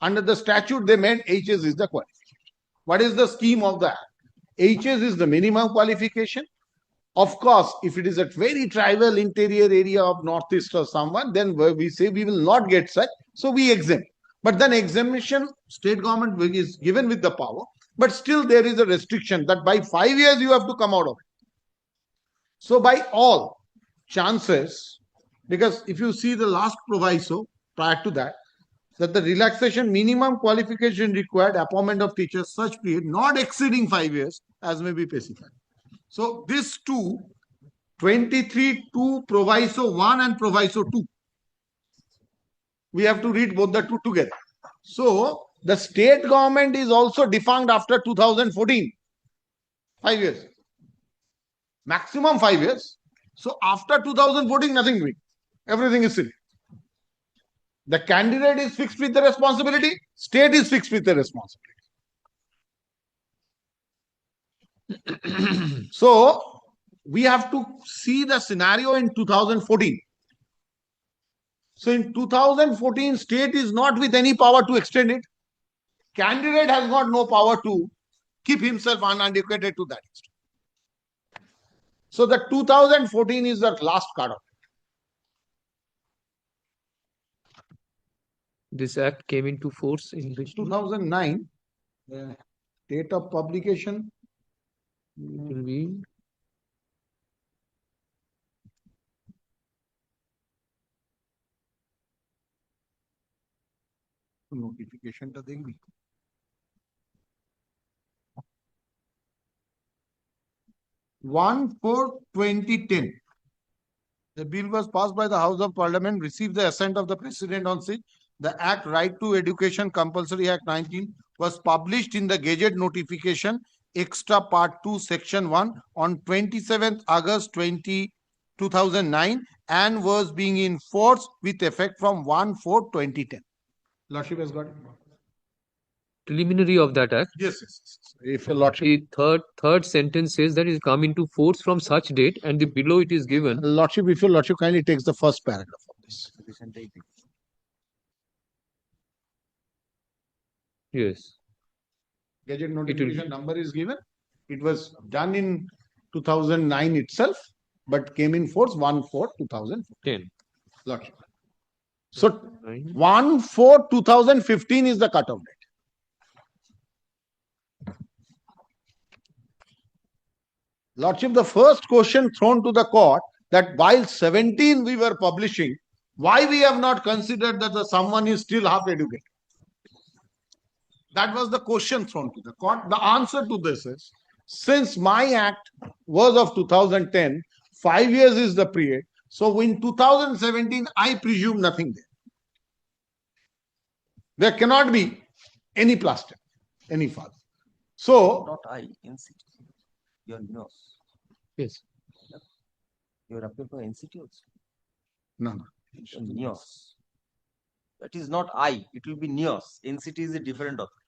under the statute they made HS is the qualification. What is the scheme of the act? HS is the minimum qualification. Of course, if it is a very tribal interior area of northeast or someone, then we say we will not get such, so we exempt. But then exemption, state government is given with the power, but still there is a restriction that by 5 years you have to come out of it. So by all chances, because if you see the last proviso prior to that the relaxation minimum qualification required appointment of teachers such period not exceeding 5 years as may be specified. So this two, 23(2) proviso 1 and proviso 2, we have to read both the two together. So the state government is also defunct after 2014. 5 years. Maximum 5 years. So after 2014, nothing doing. Everything is silly. The candidate is fixed with the responsibility. State is fixed with the responsibility. So we have to see the scenario in 2014. So in 2014, state is not with any power to extend it. Candidate has got no power to keep himself uneducated to that extent. So the 2014 is the last cut off. This act came into force in which 2009. Date of publication will be notification ta देंगे 1/4/2010. The bill was passed by the House of Parliament, received the assent of the President on it. The Act Right to Education Compulsory Act 19 was published in the Gazette Notification Extra Part 2 Section 1 on 27th August 2009 and was being enforced with effect from 1/4/2010. Lordship has got it. preliminary of that act. Yes. If your Lordship. The third sentence says that it come into force from such date, and the below it is given. Lordship, if your Lordship kindly takes the first paragraph of this. Yes. Gazette notification number is given. It was done in 2009 itself, but came in force 1/4/2010. Lordship. So 1/4/2015 is the cutoff date. Lordship, the first question thrown to the court that while 17 we were publishing, why we have not considered that someone is still half educated? That was the question thrown to the court. The answer to this is, since my act was of 2010, 5 years is the period. So in 2017, I presume nothing there. There cannot be any plaster, any further. So, Not I, NCT. Your NIOS. Yes. You are appealing for NCT also. no. NIOS. That is not I. It will be NIOS. NCT is a different authority.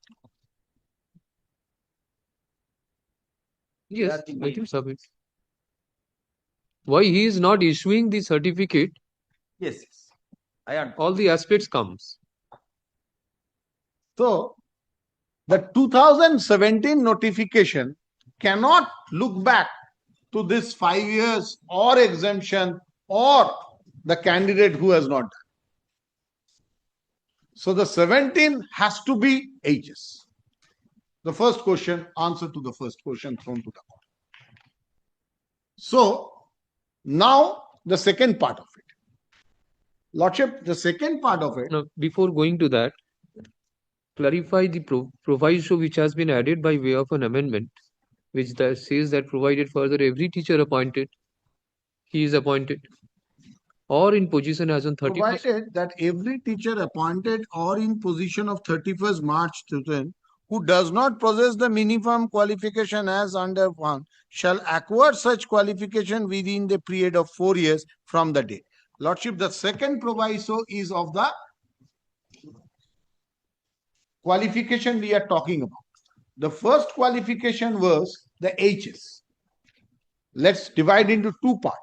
Yes, That let him submit. Why he is not issuing the certificate? Yes. I understand. All the aspects comes. So, the 2017 notification cannot look back to this 5 years or exemption or the candidate who has not done. So, the 17 has to be HS. The first question, answer to the first question thrown to the court. So, now the second part of it. Lordship, the second part of it. Now, before going to that, clarify the proviso which has been added by way of an amendment, which says that provided further every teacher appointed, he is appointed, or in position as on 31st. Provided that every teacher appointed or in position of 31st March 2000 who does not possess the minimum qualification as under 1 shall acquire such qualification within the period of 4 years from the date. Lordship, the second proviso is of the qualification we are talking about. The first qualification was the HS. Let's divide into two parts.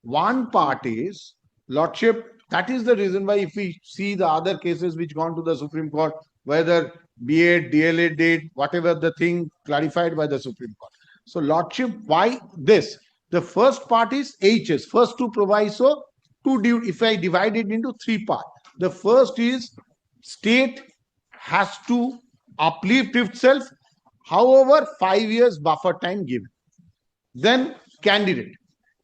One part is, Lordship, that is the reason why if we see the other cases which gone to the Supreme Court, whether B.Ed, D.el.ed did, whatever the thing clarified by the Supreme Court. So, Lordship, why this? The first part is HS, first two proviso, if I divide it into three parts. The first is state has to uplift itself, however, 5 years buffer time given. Then candidate,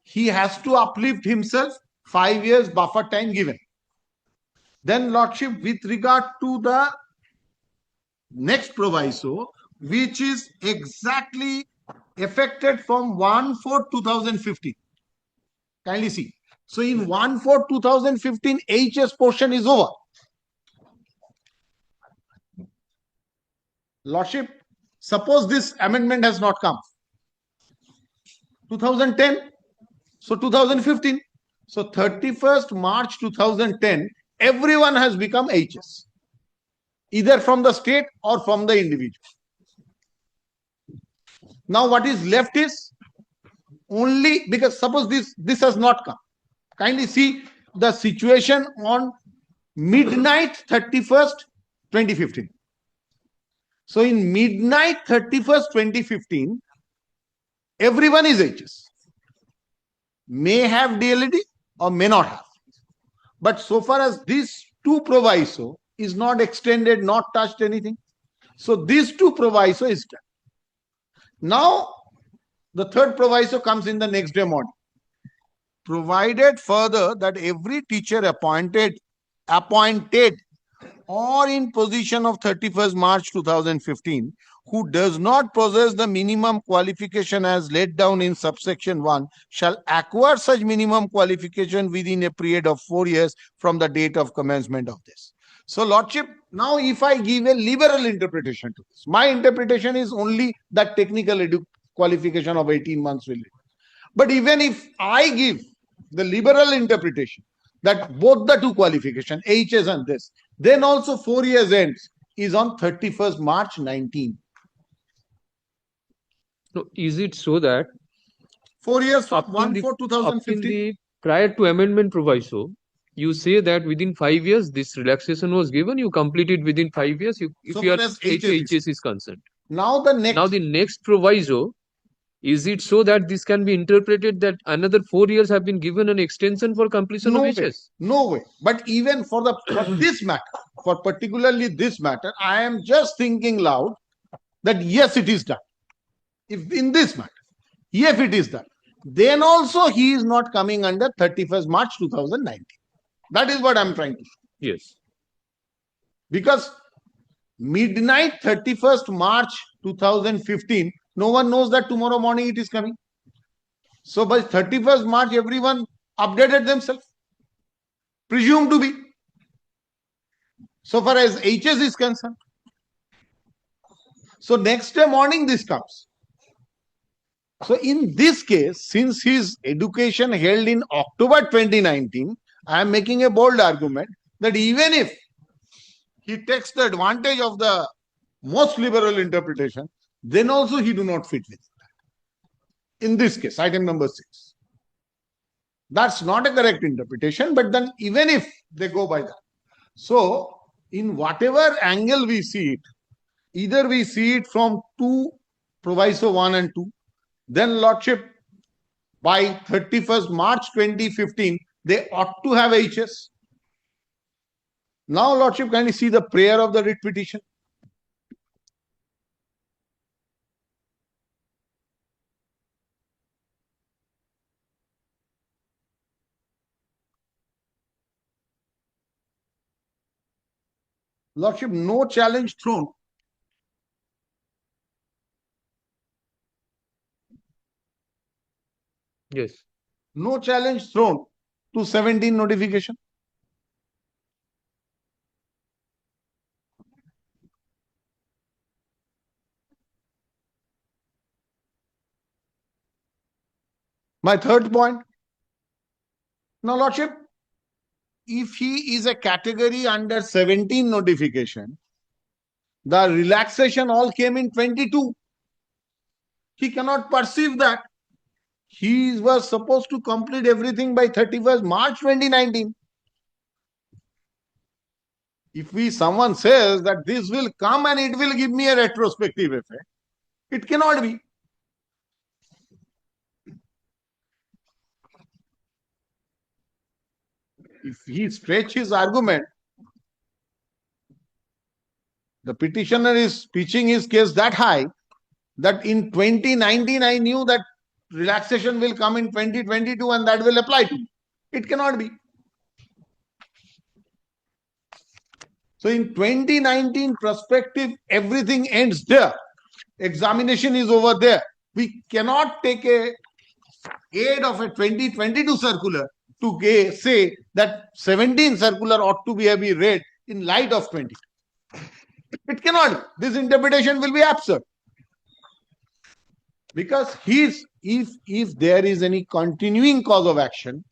he has to uplift himself, 5 years buffer time given. Then Lordship, with regard to the next proviso, which is exactly effected from 1/4/2015. Kindly see. So in 1/4/2015, HS portion is over. Lordship, suppose this amendment has not come. 2010, so 2015. So 31st March 2010, everyone has become HS, either from the state or from the individual. Now what is left is only, because suppose this has not come. Kindly see the situation on midnight 31st, 2015. So in midnight 31st, 2015, everyone is HS. May have DLED or may not have. But so far as these two proviso is not extended, not touched anything. So these two proviso is done. Now the third proviso comes in the next day morning. Provided further that every teacher appointed or in position of 31st March 2015 who does not possess the minimum qualification as laid down in subsection 1 shall acquire such minimum qualification within a period of 4 years from the date of commencement of this. So, Lordship, now if I give a liberal interpretation to this, my interpretation is only that technical qualification of 18 months will. But even if I give the liberal interpretation that both the two qualification, HS and this, then also 4 years ends is on 31st March 19. So is it so that 4 years from up in 1/4/2015? the prior to amendment proviso, you say that within 5 years this relaxation was given, you complete it within 5 years if So your far as HS is concerned. Now the next proviso, is it so that this can be interpreted that another 4 years have been given an extension for completion of HS? No way. But even for this matter, for particularly this matter, I am just thinking loud that yes, it is done. If in this matter, if it is done, then also he is not coming under 31st March 2019. That is what I am trying to show. Yes. Because midnight 31st March 2015, no one knows that tomorrow morning it is coming. So by 31st March, everyone updated themselves, presumed to be, so far as HS is concerned. So next day morning this comes. So in this case, since his education held in October 2019, I am making a bold argument that even if he takes the advantage of the most liberal interpretation, then also he do not fit with that. In this case, item number 6. That's not a correct interpretation, but then even if they go by that. So in whatever angle we see it, either we see it from 2 proviso 1 and 2, then Lordship, by 31st March 2015, they ought to have HS. Now, Lordship, kindly see the prayer of the writ petition. Lordship, no challenge thrown. Yes. No challenge thrown to 17 notification. My third point. Now, Lordship, if he is a category under 17 notification, the relaxation all came in 22. He cannot perceive that. He was supposed to complete everything by 31st March 2019. If someone says that this will come and it will give me a retrospective effect, it cannot be. If he stretch his argument, the petitioner is pitching his case that high that in 2019 I knew that relaxation will come in 2022 and that will apply to me. It cannot be. So in 2019 perspective, everything ends there. Examination is over there. We cannot take a aid of a 2022 circular to say that 17 circular ought to be read in light of 20. It cannot. This interpretation will be absurd. Because if there is any continuing cause of action,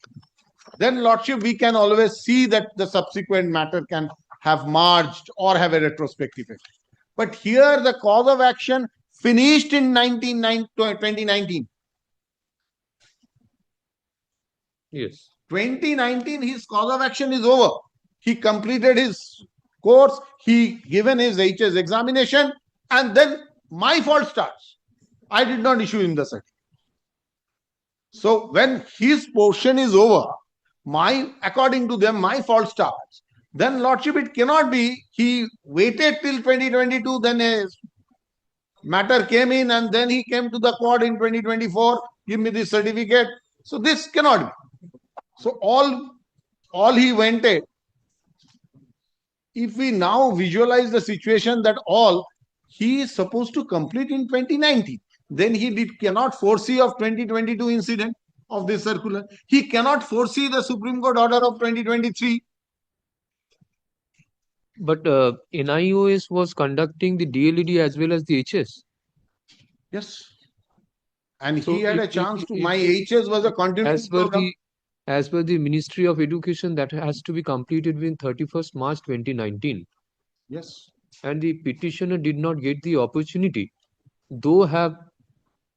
then Lordship, we can always see that the subsequent matter can have merged or have a retrospective effect. But here the cause of action finished in 2019. Yes. 2019, his cause of action is over. He completed his course, he given his HS examination, and then my fault starts. I did not issue him the certificate. So when his portion is over, according to them, my fault starts. Then Lordship, it cannot be he waited till 2022, then a matter came in and then he came to the court in 2024, give me this certificate. So this cannot be. So all he wanted, if we now visualize the situation that he is supposed to complete in 2019, then he cannot foresee of 2022 incident of this circular. He cannot foresee the Supreme Court order of 2023. But NIOS was conducting the DLED as well as the HS. Yes. And So he had a chance to. My HS was a continuous program. As per the Ministry of Education, that has to be completed within 31st March 2019. Yes. And the petitioner did not get the opportunity, though have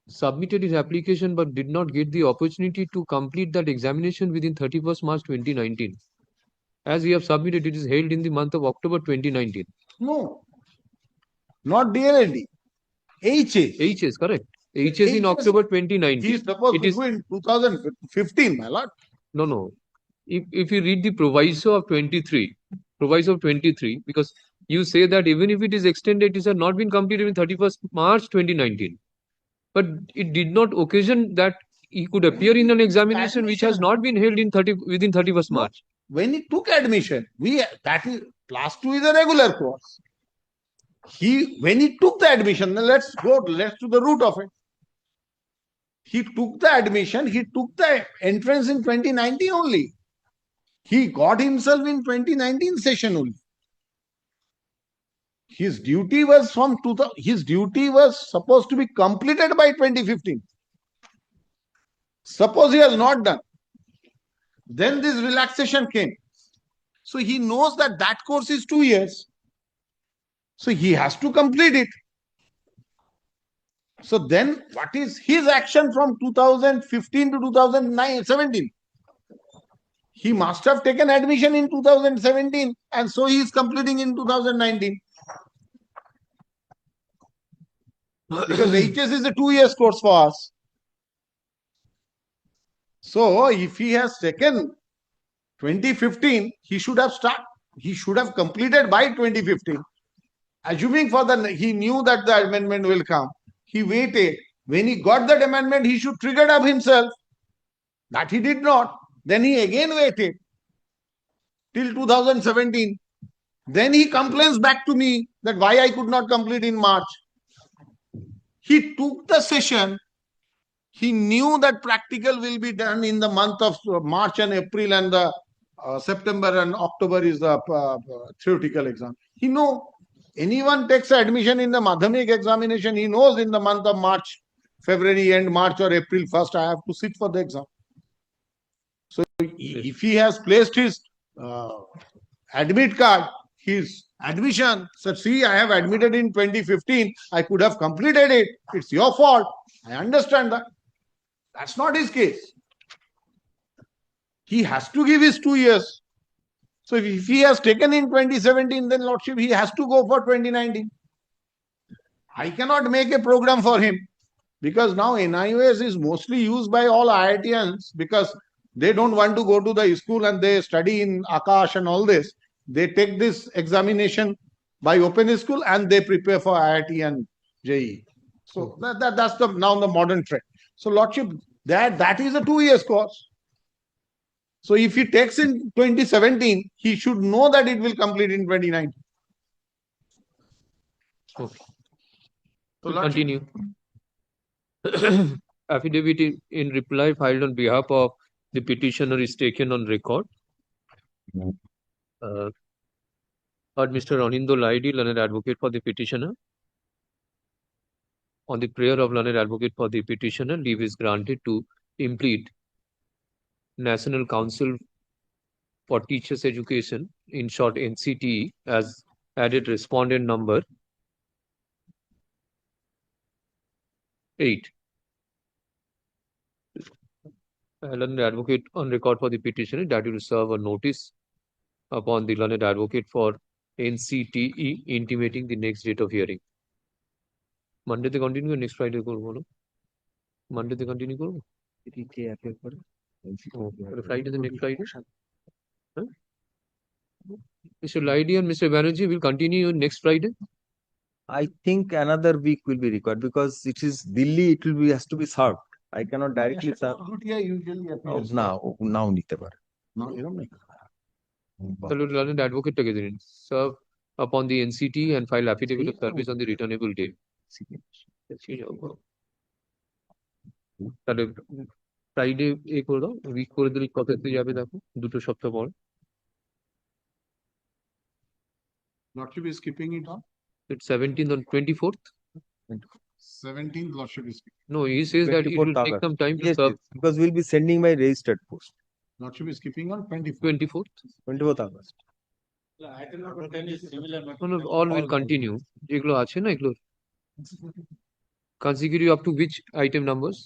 submitted his application but did not get the opportunity to complete that examination within 31st March 2019. As we have submitted, it is held in the month of October 2019. No, not DLED. HS. HS, correct. HS in October 2019. He is supposed to do in 2015, my lord. No. If you read the proviso of 23, because you say that even if it is extended, it has not been completed in 31st March 2019. But it did not occasion that he could appear in an examination which has not been held within 31st March. When he took admission, that is class 2 is a regular course. When he took the admission, let's to the root of it. He took the admission, he took the entrance in 2019 only. He got himself in 2019 session only. His duty was supposed to be completed by 2015. Suppose he has not done. Then this relaxation came. So he knows that course is 2 years. So he has to complete it. So then what is his action from 2015 to 2017? He must have taken admission in 2017 and so he is completing in 2019. Because HS is a 2 years course for us. So if he has taken 2015, he should have completed by 2015. Assuming he knew that the amendment will come. He waited. When he got that amendment, he should trigger up himself. That he did not. Then he again waited till 2017. Then he complains back to me that why I could not complete in March. He took the session. He knew that practical will be done in the month of March and April, and the September and October is the theoretical exam. He knows. Anyone takes admission in the Madhyamik examination, he knows in the month of March February end, March or April 1st, I have to sit for the exam. So if he has placed his admit card, his admission, said, see, I have admitted in 2015, I could have completed it. It's your fault. I understand that. That's not his case. He has to give his 2 years. So if he has taken in 2017, then Lordship, he has to go for 2019. I cannot make a program for him because now NIOS is mostly used by all IITians because they don't want to go to the school and they study in Akash and all this. They take this examination by open school and they prepare for IIT and JEE. So that's now the modern trend. So Lordship, that is a 2 years course. So if he takes in 2017, he should know that it will complete in 2019. Okay. So We'll continue. Affidavit in reply filed on behalf of the petitioner is taken on record. Heard Mr. Anindo Laidi, learned advocate for the petitioner. On the prayer of learned advocate for the petitioner, leave is granted to implead National Council for Teachers Education, in short NCTE, as added respondent number 8. Learned advocate on record for the petitioner that will serve a notice upon the learned advocate for NCTE intimating the next date of hearing. Monday they continue, next Friday go. Monday they continue go. Friday the next Friday. Huh? Mr. Laidi and Mr. Banerjee will continue next Friday. I think another week will be required because it is Delhi. It will be has to be served. I cannot directly serve. Now নিতে পারে. The learned advocate together serve upon the NCT and file affidavit of service on the returnable date. তাহলে Friday করে দাও, week করে দিলে কততে যাবে দেখো, 2 সপ্তাহ পর। Lordship is keeping it on? It's 17th on 24th. 17th, Lordship is keeping. No, he says that it will take some time to serve. Yes, because we'll be sending by registered post. Lordship is keeping on 24th. 24th August. No, all will continue. যেগুলো আছে না এগুলো consecutive up to which item numbers?